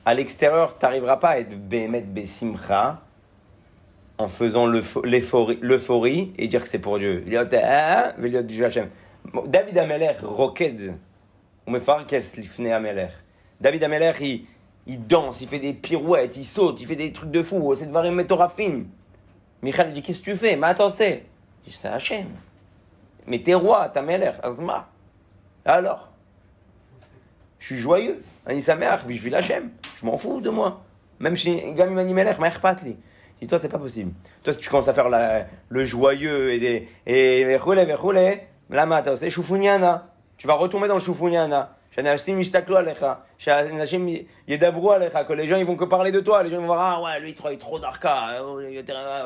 À l'extérieur, tu n'arriveras pas à être bémet besimcha en faisant l'euphorie et dire que c'est pour Dieu. David Amelech roked ou mefarkes lifnei Amelech. David Amelech, il danse, il fait des pirouettes, il saute, il fait des trucs de fou. C'est dvarim metorafim. Michal lui dit, qu'est-ce que tu fais? Mais attends, c'est. Je dis, c'est Hachem. Mais t'es roi, t'as Melech, Azma. Alors, je suis joyeux. Ani sameach, puis je vis l'Hachem. Je m'en fous de moi. Même si Gami Mani Melech, ma erpatli. Je dis, toi, c'est pas possible. Toi, si tu commences à faire le joyeux et verroule, là, maintenant, c'est choufuniana. Tu vas retomber dans le choufuniana. J'anashtim yishtaklu alecha. J'anashtim yedabrou alecha. Que les gens, ils vont que parler de toi. Les gens vont voir, ah ouais, lui, il travaille trop d'arca.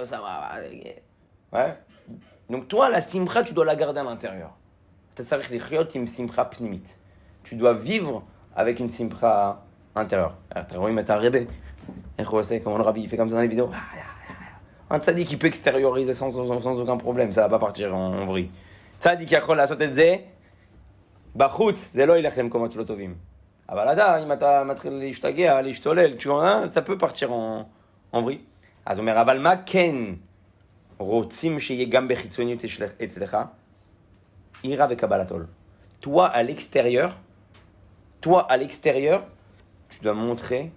Ça va. Ouais. Donc, toi, la simcha, tu dois la garder à l'intérieur. Tu dois vivre avec une simcha intérieure. Comment le rabbi il fait comme ça dans les vidéos. Un tzaddik qui peut extérioriser sans aucun problème, ça va pas partir en vrille. Tzaddik יכול לעשות את זה בחוץ, זה לא ילך למקומות לא טובים. אבל אם אתה מתחיל להשתגע, להשתולל, ça peut partir en vrille. אז הוא אומר, אבל מה כן רוצים שיהיה גם בחיצוניות אצלך? יראה וקבלת עול. Toi à l'extérieur, tu dois montrer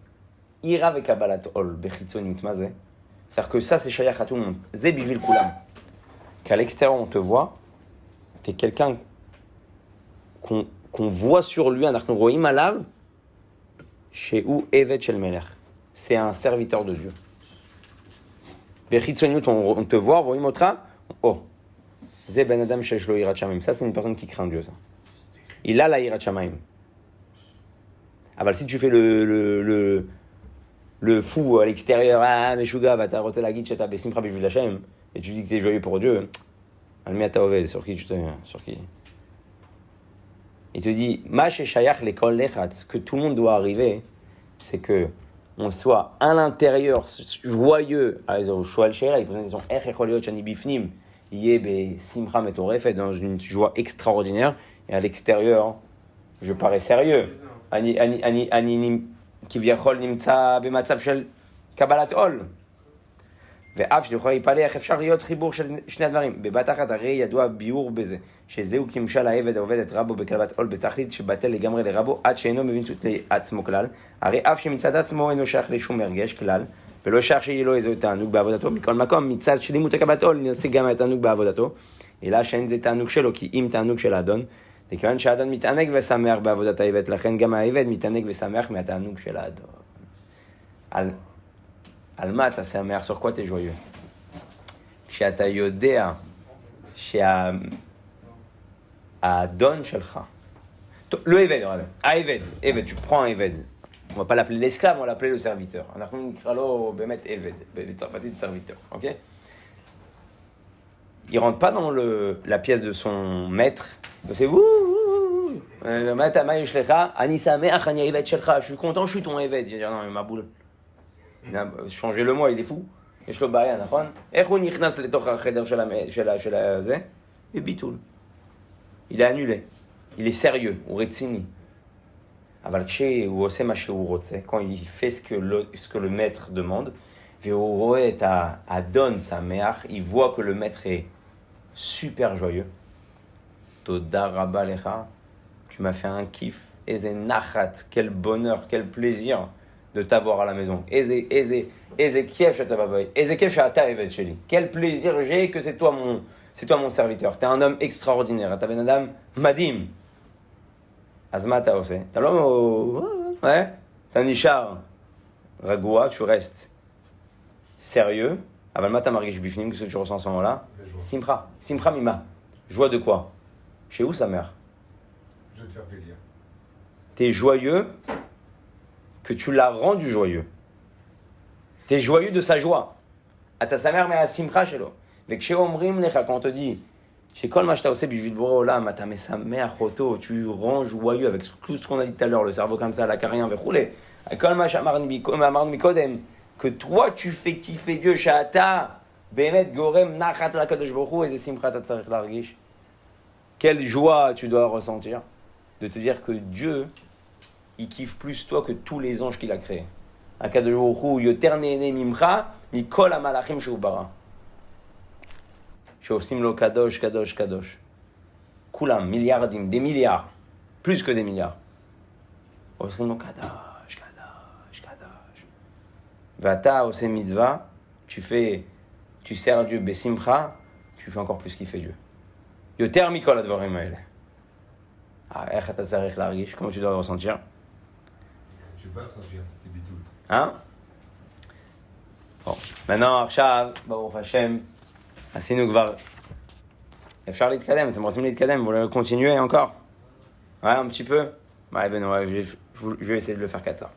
ira ve kabbalat ol bechitzoniyut. Ma c'est? C'est-à-dire que ça c'est shayach à tout le monde. Ze bishvil kulam. Qu'à l'extérieur on te voit, t'es quelqu'un qu'on voit sur lui, אנחנו רואים עליו, שהוא עבד של מלך. C'est un serviteur de Dieu. Bechitzoniyut on te voit, רואים אותך, oh, זה בן אדם שיש לו יראת שמיים. Ça c'est une personne qui craint Dieu, ça. Il a la יראת שמיים. אבל si tu fais le fou à l'extérieur, ah, Meshuga, va t'arrêter la guide, tu as Bessimcha Bishvil Hashem, et tu dis que tu es joyeux pour Dieu, Almi Taovel, sur qui? Il te dit, Ma Sheshayach Lekol Lechat, ce que tout le monde doit arriver, c'est que on soit à l'intérieur joyeux. Alors, Shoal Sheila, il pose une question, Ech Echol Yot Shani Bifnim, Yé Besimcha Metorefet, dans une joie extraordinaire, et à l'extérieur, je parais sérieux. אני כביכול נמצא במצב של קבלת עול. ואף שיכול להיפלא איך אפשר להיות חיבור של שני הדברים. בבת אחת הרי ידוע ביור בזה, שזהו כמשל העבד העובד את רבו בקרבת עול בתכלית שבטל לגמרי לרבו עד שאינו מבין לעצמו כלל. הרי אף שמצד עצמו אינו שייך לשום הרגש כלל, ולא שייך שיהיה לו איזה תענוג בעבודתו. מכל מקום, מצד שלימות הקבלת עול נשיג גם התענוג בעבודתו, אלא שאין זה תענוג שלו, כי אם תענוג של האדון, וכיוון שהאדון מתענג ושמח בעבודת העבד, לכן גם העבד מתענג ושמח מהתענוג של האדון. על מה אתה שמח? sur quoi t'es joyeux? כשאתה יודע שהאדון שלך, le עבד, העבד, tu prends un עבד, on va pas l'appeler l'esclave, on va l'appeler le serviteur. אנחנו נקרא לו באמת עבד, בצרפתית serviteur, ok? Il rentre pas dans la pièce de son maître. C'est vous. Je suis content, je suis ton évêque. Je dis non, mais ma boule. Changez le moi, il est fou. יש לו בעיה, נכון? איך הוא נכנס לתוך החדר של הזה? בביטול. Il est annulé. Il est sérieux, הוא רציני. אבל כשהוא עושה מה שהוא רוצה, quand il fait ce que le maître demande, והוא רואה את האדון שמח, il voit que le maître est super joyeux. Toda Rabba Lecha, tu m'as fait un kiff Eze nachat, quel bonheur, quel plaisir de t'avoir à la maison. Eze kief shata baboy, eze kief shata evet sheli. Quel plaisir j'ai que c'est toi mon serviteur. T'es un homme extraordinaire. T'as ben adam madim. Azma t'as aussi. T'as l'homme ouais. T'as nishar. Ragoua, tu restes sérieux. Aval mata margish bifnim, qu'est-ce que tu ressens à ce moment-là? Simcha. Simcha mima. Joie de quoi? Chez où sa mère? Je vais te faire plaisir. T'es joyeux que tu l'as rendu joyeux. T'es joyeux de sa joie. Ata sa mère, mais à simcha shelo. Vek sheomrim lecha, quand on te dit, chez kol ma shta ose bishvil boré olam, ata me sa mère choto, tu rends joyeux avec tout ce qu'on a dit tout à l'heure, le cerveau comme ça, la carrière, vechoulé. Kol ma shamarni mikodem, que toi tu fais kiffer Dieu, shata, bemet gorem nachat la kadosh baruch hu, et simcha ta tzarich largish. Quelle joie tu dois ressentir de te dire que Dieu, il kiffe plus toi que tous les anges qu'il a créés. Akadosh Baruch Hu yoter nehene mimcha mikol hamalachim shehu bara. Sheosim lo kadosh, kadosh, kadosh. Kulam, milliardim, des milliards. Plus que des milliards. Osim lo kadosh, kadosh, kadosh. Vata ose mitzvah, tu sers Dieu besimcha, tu fais encore plus kiffer Dieu. Yoter mikol advarim haele. איך אתה צריך להרגיש? comment tu dois ressentir? Je vais pas ressentir, t'es bitoul. Hein? Bon, maintenant, עכשיו, ברוך השם, עשינו כבר... אפשר להתקדם, אתם רוצים להתקדם? vous voulez continuer encore? Ouais, un petit peu? Ouais, ben non, je vais essayer de le faire 4 ans.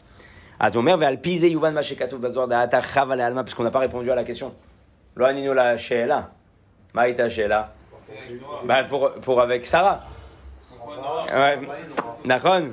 אז הוא אומר, ועל פי זה יובן מה שכתוב בזוהר דעתה חווה לעלמה, parce qu'on n'a pas répondu à la question. לא ענינו לשאלה. מה הייתה השאלה? bah, pour avec Sarah. Ouais, נכון.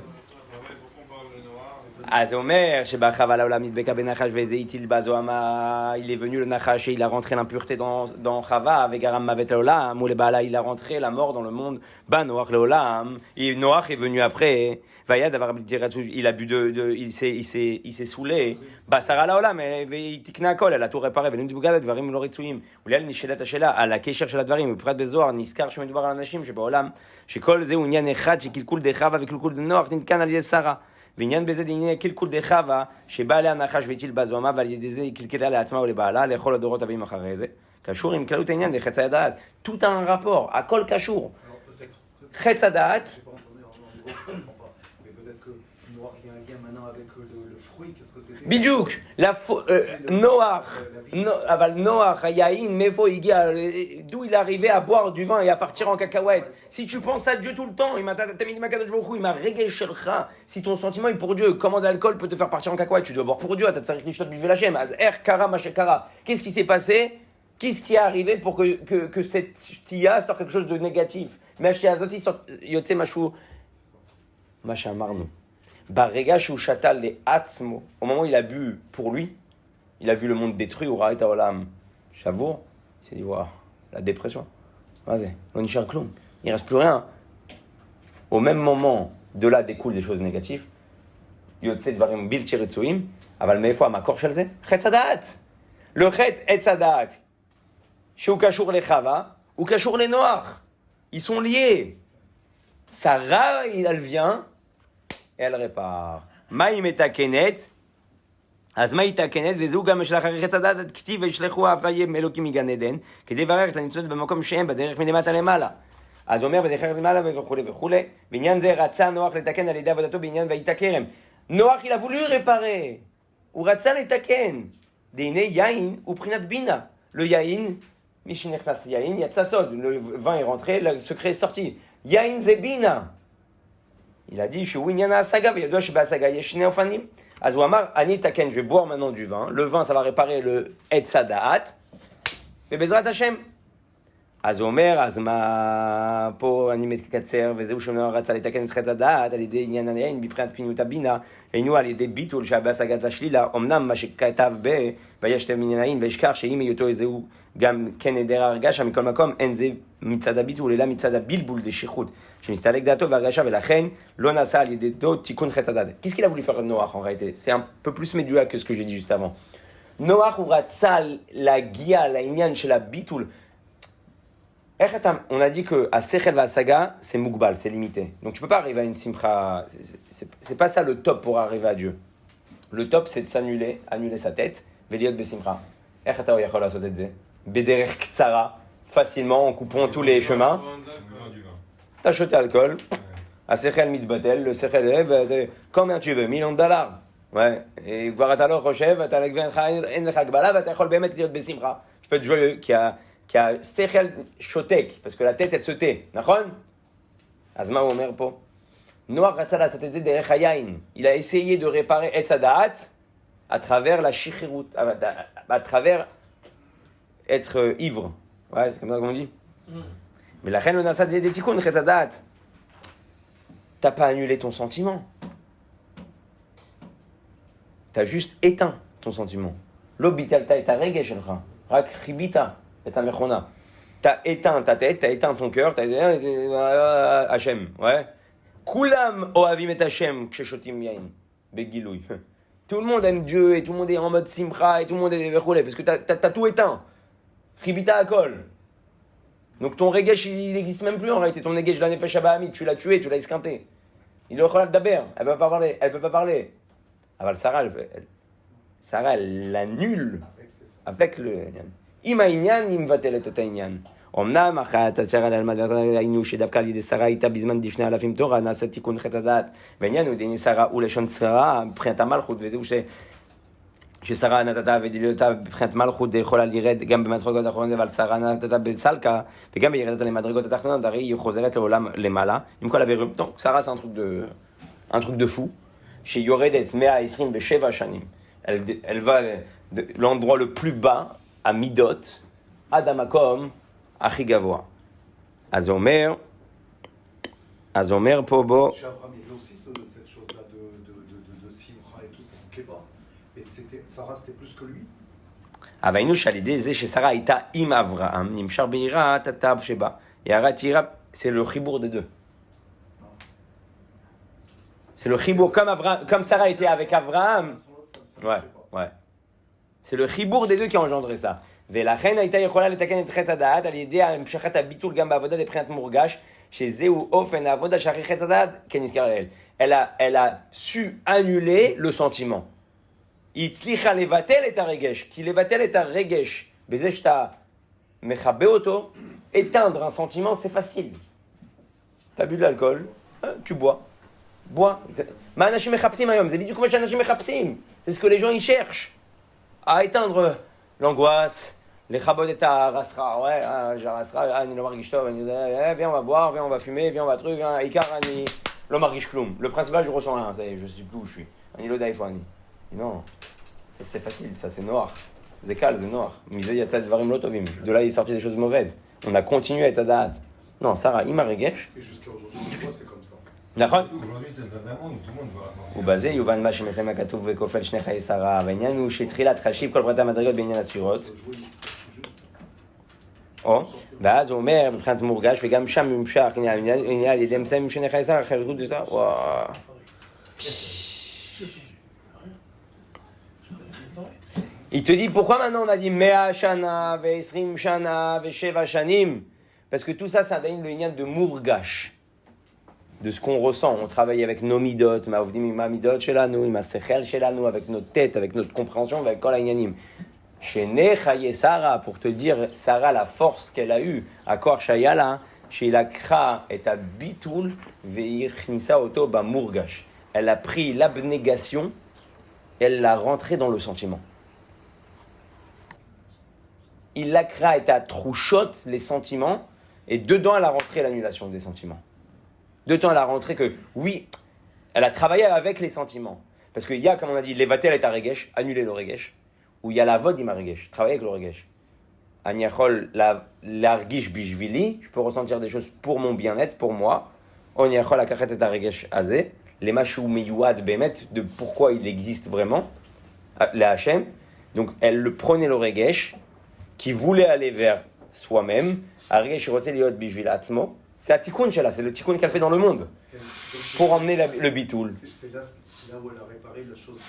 אז הוא אומר שבחווה לעולם נדבקה בנחש ואיזה הטיל בזוהמה, il est venu le nachash et il a rentré l'impureté dans Chava avec Aram Mavet לעולם, ou le Baala il a rentré la mort dans le monde, bah Noach לעולם, et Noach est venu après, Vayad avoir il a bu il s'est saoulé, bah Sarah לעולם, והיא תקנה הכל, elle a tout réparé, ונדבקה לדברים לא רצויים, אולי נשאלת השאלה על הקשר של הדברים, בפרט בזוהר נזכר שמדובר על אנשים שבעולם, שכל זה הוא עניין אחד שקלקול דחווה וקלקול דנוח נתקן על ידי שרה. ועניין בזה דעניין קלקול דחווה שבא עליה נחש והטיל בזוהמה ועל ידי זה היא קלקלה לעצמה ולבעלה לכל הדורות הבאים אחרי זה. קשור עם כללות העניין דחץ הדעת. tout a un rapport, הכל קשור. חץ הדעת. Mais peut-être que Noach, il y a un lien maintenant avec le fruit, qu'est-ce que c'était? בדיוק, Noach, Yahin, Mevo, d'où il arrivait à boire du vin et à partir en cacahuète. Si tu penses à Dieu tout le temps, il m'a réglé shelcha. Si ton sentiment est pour Dieu, comment l'alcool peut te faire partir en cacahuète? Tu dois boire pour Dieu, qu'est-ce qui s'est passé? Qu'est-ce qui est arrivé pour que cette tia sorte quelque chose de négatif? Mais Yotse Mashou, Macha Marnou. Au moment où il a bu pour lui, il a vu le monde détruit, Chavour, il s'est dit, waouh, la dépression. Vas-y, on n'y cherche clown. Il ne reste plus rien. Au même moment, de là découlent des choses négatives. Le chet et sadat, chez Ukashur les Chava, Ukashur les Noirs. Ils sont liés. Sarah, elle vient. Elle répare. Maïm et takenet. Azmaï takenet. Vezou gam shlach harichet adat ktiv veshlechu afayem elokim migan eden. Kede varer tanitzot b'makom shehem b'derech minemata lemala. Az omer b'derech lemala v'chule v'chule. Binyan ze ratza Noach letaken al yedei avodato binyan vayitakerem. Noach il a voulu réparer. Ou ratza letaken. Deine yain ou prinat bina. Le yain, mishinechnas yain, yatsa sod. Le vin est rentré, le secret est sorti. Yain ze bina. Il a dit, je vais boire maintenant du vin. Le vin, ça va réparer le Etzadat. Mais Bezrat Hashem. אז הוא אומר, אז מה, פה אני מתקצר, וזהו שאומר רצה לתקן את חטא הדעת על ידי עניין היין מבחינת פינות הבינה, היינו על ידי ביטול שבהשגת השלילה, אמנם מה שכתב וישתם עניין היין, וישכח שאם היותו זהו גם כן נדר הרגשה, מכל מקום אין זה מצד הביטול, אלא מצד הבלבול דשיחות, שמסתלק דעתו והרגשה, ולכן לא נעשה על ידי דו תיקון חטא הדעת. Qu'est-ce qu'il a voulu faire Noach en réalité? C'est un peu plus médulat que ce que j'ai dit juste avant. Noach הוא רצה להגיע לעניין של הביטול, On a dit qu'à Sechel Vasaga, c'est Mugbal, c'est limité. Donc tu peux pas arriver à une Simcha. C'est pas ça le top pour arriver à Dieu. Le top, c'est de s'annuler, annuler sa tête. Veliot Besimcha. Bederech Ktsara, facilement, en coupant tous les chemins. T'as acheté alcool. À Sechel Mitbatel, le Sechel, combien tu veux? $1,000,000. Ouais. Et Guaratalo Rochev, t'as l'Ekvencha, t'as Bemet Liot Besimcha. Je peux être joyeux qui a Sechel Shotek, parce que la tête elle se tait. Nachon? Azma Omer po. Noach Ratzala Satete Derech Hayain. Il a essayé de réparer Etzadat à travers la Shichirut, à travers être ivre. Ouais, c'est comme ça qu'on dit. Mais la reine le Nasa des Tikkun Etzadat. T'as pas annulé ton sentiment. T'as juste éteint ton sentiment. L'obitalta et ta regeshelcha. Rak ribita. T'as éteint ta tête, t'as éteint ton cœur, t'as éteint Hachem, ouais. Kulam ohavim et Hachem kshechotim yain begilouy. Tout le monde aime Dieu et tout le monde est en mode simcha et tout le monde est verroulé parce que t'as tout éteint. Ribita akol. Donc ton regesh il n'existe même plus en réalité. Ton regesh la nefesh abahamid, tu l'as tué, tu l'as esquinté. Il est au cholal daber, elle peut pas parler. Aval Sarah, elle l'annule avec le. אם העניין היא מבטלת את העניין. אמנם אחת אשר על אלמד היינו שדווקא על ידי שרה הייתה בזמן דשני אלפים תורה נעשה תיקון חטא הדעת. והעניין הוא דין שרה הוא לשון שרה מבחינת המלכות וזהו ששרה נתתה ודילותה מבחינת מלכות יכולה לרד גם במדרגות האחרונות אבל שרה נתתה בסלקה וגם בירדת למדרגות התחתונות הרי היא חוזרת לעולם למעלה עם כל הבירורים. Donc שרה c'est un truc de fou שיורדת 127 שנים. Elle va de l'endroit le plus bas à Midot, Adamakom, Achigavoa. Azomer, Pobo. Chez Abraham, il y avait aussi cette chose-là de Simcha et tout, ça ne plaît pas. Et Sarah, c'était plus que lui. Avainu Shalidé, Zé chez Sarah, Ita Im Avraham, Nimshar Beira, Tatab Sheba. Et Aratira, c'est le chibour des deux. C'est le chibour, comme Sarah était avec Avraham. Ouais. C'est le chibour des deux qui a engendré ça. ולכן הייתה יכולה לתקן את חטא הדעת על ידי המשכת הביטול גם בעבודה לבחינת מורגש, שזהו אופן העבודה שאחרי חטא הדעת, כנזכר לאל. Elle a su annuler le sentiment. היא הצליחה לבטל את הרגש, כי לבטל את הרגש, בזה שאתה מכבה אותו, éteindre un sentiment, c'est facile. T'as bu de l'alcool, tu bois. מה אנשים מחפשים היום? זה בדיוק מה שאנשים מחפשים. C'est ce que les gens y cherchent. À éteindre l'angoisse, les chabot et ta rasra, ouais, j'ai rasra, ni le margish tov, viens on va boire, viens on va fumer, viens on va truc, ikar ni le margish kloum. Le principal je ressens rien, ça y est, je sais plus où je suis. Ani lo daifani. Non, c'est facile, ça c'est noir. C'est calme, c'est noir. Misé yatzad varim lotovim. De là il est sorti des choses mauvaises. On a continué à être sadat. Non, Sarah, il m'a regesh. Et jusqu'à aujourd'hui, tu vois, c'est comme ça. Aujourd'hui, tout le monde voit. ובזה יובן מה שמסיים הכתוב וכופל שני חיי שרה, והעניין הוא שהתחילת חשיב כל פרטי המדרגות בעניין הצפירות. ואז הוא אומר, מבחינת מורגש, וגם שם נמשך, עניין על ידי מסיים שני חיי שרה, חירות דזה, וואו. Il te dit pourquoi maintenant on a dit 100 shana, 20 shana, 7 shanim? Parce que tout ça, ça donne le lien de mourgash. De ce qu'on ressent. On travaille avec nos midot, ma midot shelanu, ma sechel shelanu, avec notre tête, avec notre compréhension, avec kol ha'inyanim. Chez Nechaye Sarah, pour te dire, Sarah, la force qu'elle a eue, à Kor Shayala, chez la Kra et à Bitul, Veir Nisa Oto ba Murgash. Elle a pris l'abnégation, elle l'a rentrée dans le sentiment. Il la Kra et à Trouchot, les sentiments, et dedans, elle a rentré l'annulation des sentiments. Dedans, elle a rentré que, oui, elle a travaillé avec les sentiments. Parce qu'il y a, comme on a dit, levatel et regesh, annuler le regesh, ou il y a la vod ima regesh, travailler avec le regesh. Aniachol l'argish bishvili, je peux ressentir des choses pour mon bien-être, pour moi. Oniachol akachet et regesh azé, les machou meyuad bemet, de pourquoi il existe vraiment, le Hachem. Donc, elle le prenait le regesh, qui voulait aller vers soi-même, regesh rotel yod bishvil atzmo. C'est la tikkun shela, c'est le tikkun qu'elle fait dans le monde pour emmener le bitoul. C'est là où elle a réparé la chose de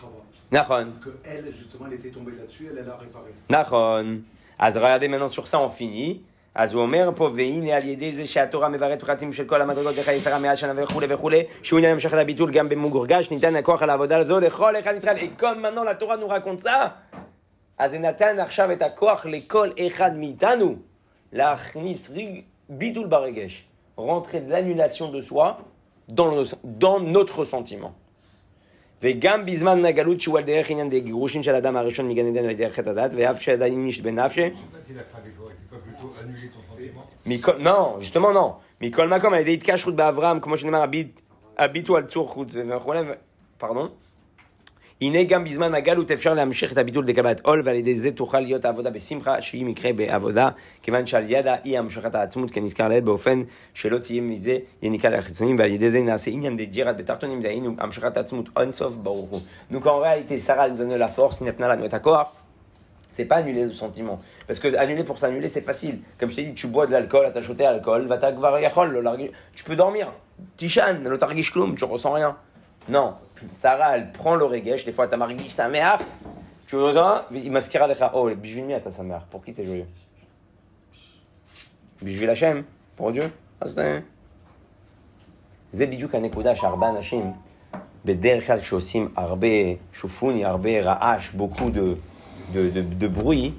Chava. Nachon. Que elle, justement, elle était tombée là-dessus, elle a réparé. Nachon. Az regardez maintenant sur ça, on finit. אז הוא אומר פה, והנה על ידי זה שהתורה מבארת פרטים של כל המדרגות לחיי שרה מאז שנה וכולי, שהוא עניין המשך הביטול גם במוגרגש, ניתן הכוח על העבודה הזו לכל אחד מישראל. Et comme maintenant la Torah nous raconte ça, אז זה נתן עכשיו את הכוח לכל אחד מאיתנו להכניס ביטול ברגש, rentrer de l'annulation de soi dans notre sentiment. וגם בזמן הגלות שהוא על דרך עניין גירושים של האדם הראשון מגן עדן על דרך חטא הדת, ואף שעדיין איש בנפשי. Non, justement non. מכל מקום על ידי התקשרות באברהם, כמו שנאמר, הביטו על צור חוץ וכו', פרדון. הנה גם בזמן הגלות אפשר להמשיך את הביטול דקבלת עול, ועל ידי זה תוכל להיות העבודה בשמחה, שהיא מקרה בעבודה, כיוון שעל ידה היא המשכת העצמות, כנזכר לעיל, באופן שלא תהיה מזה יניקה לחיצונים, ועל ידי זה נעשה עניין דג'ירת בתחתונים, דהיינו המשכת העצמות אין סוף ברוך הוא. Donc en réalité, Sarah nous donne la force, היא נתנה לנו את הכוח. C'est pas annuler le sentiment. Parce que annuler pour s'annuler, c'est facile. Comme je t'ai dit, tu bois de l'alcool, t'as acheté l'alcool, tu peux dormir. Tishan, le targish kloum, tu ressens rien. Non. Sarah, elle prend le regesh, des fois t'as margish sa mère, tu veux rien, il masquera les chats. Oh, bijou de t'as sa mère. Pour qui t'es joyeux? Bijou Hachem, pour Dieu. זה בדיוק הנקודה שהרבה אנשים בדרך כלל שעושים הרבה שופוני, הרבה רעש, beaucoup de bruit,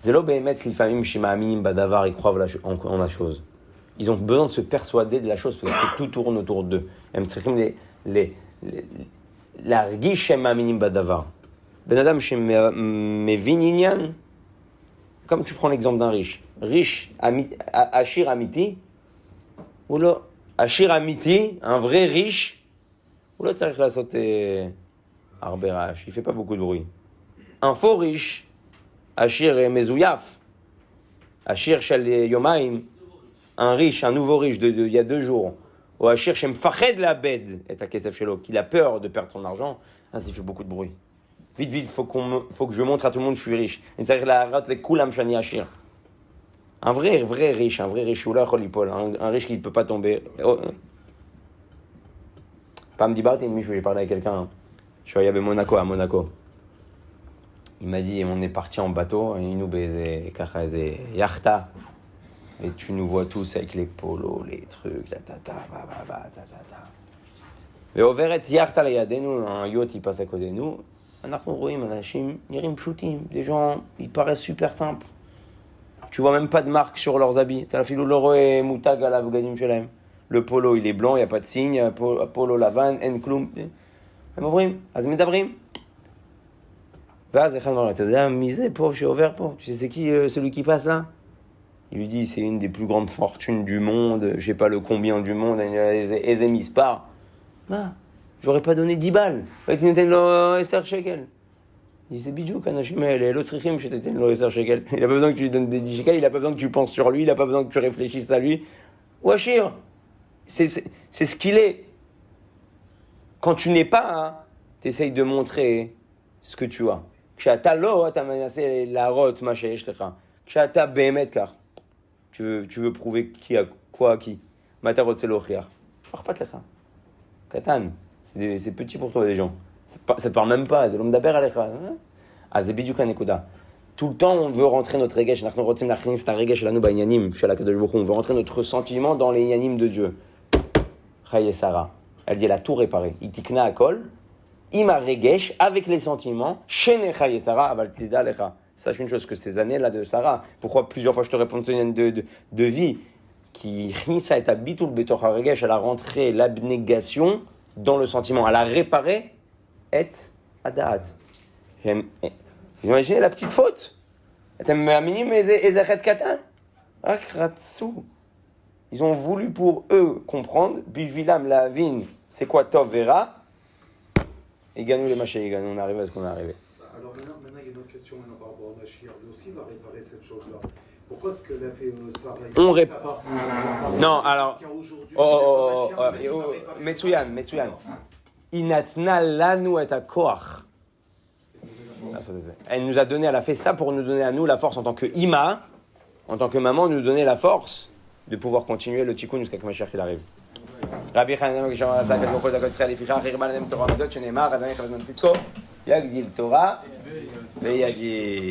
זה לא באמת לפעמים שמאמינים בדבר, ils croient en la chose. Ils ont besoin de se persuader de la chose parce que tout tourne autour d'eux. הם צריכים להרגיש שהם מאמינים בדבר. בן אדם שמבין עניין, comme tu prends l'exemple d'un riche, עשיר אמיתי, הוא לא, עשיר אמיתי, un vrai riche, הוא לא צריך לעשות הרבה רעש, il fait pas beaucoup de bruit. Un faux riche, עשיר מזויף, עשיר של יומיים, un riche, un nouveau riche il y a 2 jours, ou עשיר שמפחד לאבד את הכסף שלו, qu'il a peur de perdre son argent, il fait beaucoup de bruit. Vite, faut que je montre à tout le monde que je suis riche. אני צריך להראות לכולם שאני עשיר. Un vrai riche, הוא לא יכול ליפול, un riche qui ne peut pas tomber. פעם דיברתי עם מישהו, j'ai parlé avec quelqu'un, je suis allé à Monaco. Il m'a dit, on est parti en bateau, היינו באיזה, ככה איזה יאכטה, et tu nous vois tous avec les polos, les trucs, la tata, ועוברת יאכטה לידינו, un yacht il passe à côté de nous, אנחנו רואים אנשים נראים פשוטים, des gens, ils paraissent super simples. Tu vois même pas de marque sur leurs habits. אתה אפילו לא רואה מותג על הבגדים שלהם. Le polo il est blanc, il n'y a pas de signe, polo לבן, אין כלום. הם עוברים, אז מדברים. ואז אחד אמר, אתה יודע מי זה פה שעובר פה? Tu sais c'est qui celui qui passe là? Il lui dit, c'est une des plus grandes fortunes du monde, je sais pas le combien du monde, איזה מספר. מה? j'aurais pas donné 10 balles. הייתי נותן לו 10 שקל. C'est bidjouk, אנשים האלה, לא צריכים שתתן לו 10 שקל. Il a pas besoin que tu lui donnes des 10 שקל, il a pas besoin que tu penses sur lui, il a pas besoin que tu réfléchisses à lui. Ou Achir, c'est ce qu'il est. Quand tu n'es pas, tu essayes de montrer ce que tu as. כשאתה לא, אתה מנסה להראות מה שיש לך. כשאתה באמת כך, tu veux prouver qui a quoi à qui. מה אתה רוצה להוכיח? לא אכפת לך. קטן. C'est petit pour toi, les gens. Ça te parle même pas, זה לא מדבר עליך. אז זה בדיוק הנקודה. Tout le temps, on veut rentrer notre רגש, אנחנו רוצים להכניס את הרגש שלנו בעניינים של הקדוש ברוך הוא, on veut rentrer notre sentiment dans les עניינים de Dieu. חיי שרה, elle dit, elle a tout réparé. היא תקנה הכל, עם הרגש, avec les sentiments, שני חיי שרה, אבל תדע לך, sache une chose, que ces années-là de Sarah, pourquoi plusieurs fois je te réponds de vie, qui הכניסה את הביטול בתוך הרגש, elle a rentré l'abnégation dans le sentiment, elle a réparé et הדעת. Vous imaginez la petite faute? אתם מאמינים איזה חטא קטן? רק רצו. Ils ont voulu pour eux comprendre, בשבילם להבין c'est quoi טוב ורע, הגענו למה שהגענו, on arrive à ce qu'on est arrivé. Alors maintenant, il y a une autre question par rapport à Achir. Lui aussi, il va réparer cette chose-là. Pourquoi est-ce que l'a fait Sarah? On répare. Non, alors. מצוין. היא נתנה לנו את הכוח. Elle nous a donné, elle a fait ça pour nous donner à nous la force en tant que Ima, en tant que maman, nous donner la force de pouvoir continuer le tikkun jusqu'à ce que Mashiach il arrive. רבי חנינא בן גמליאל ז"ל כתבו כל דקות ישראל לפיכך הרבה להם תורה ומידות שנאמר אדוני חפץ בן צדקו יגדיל תורה ויגדיל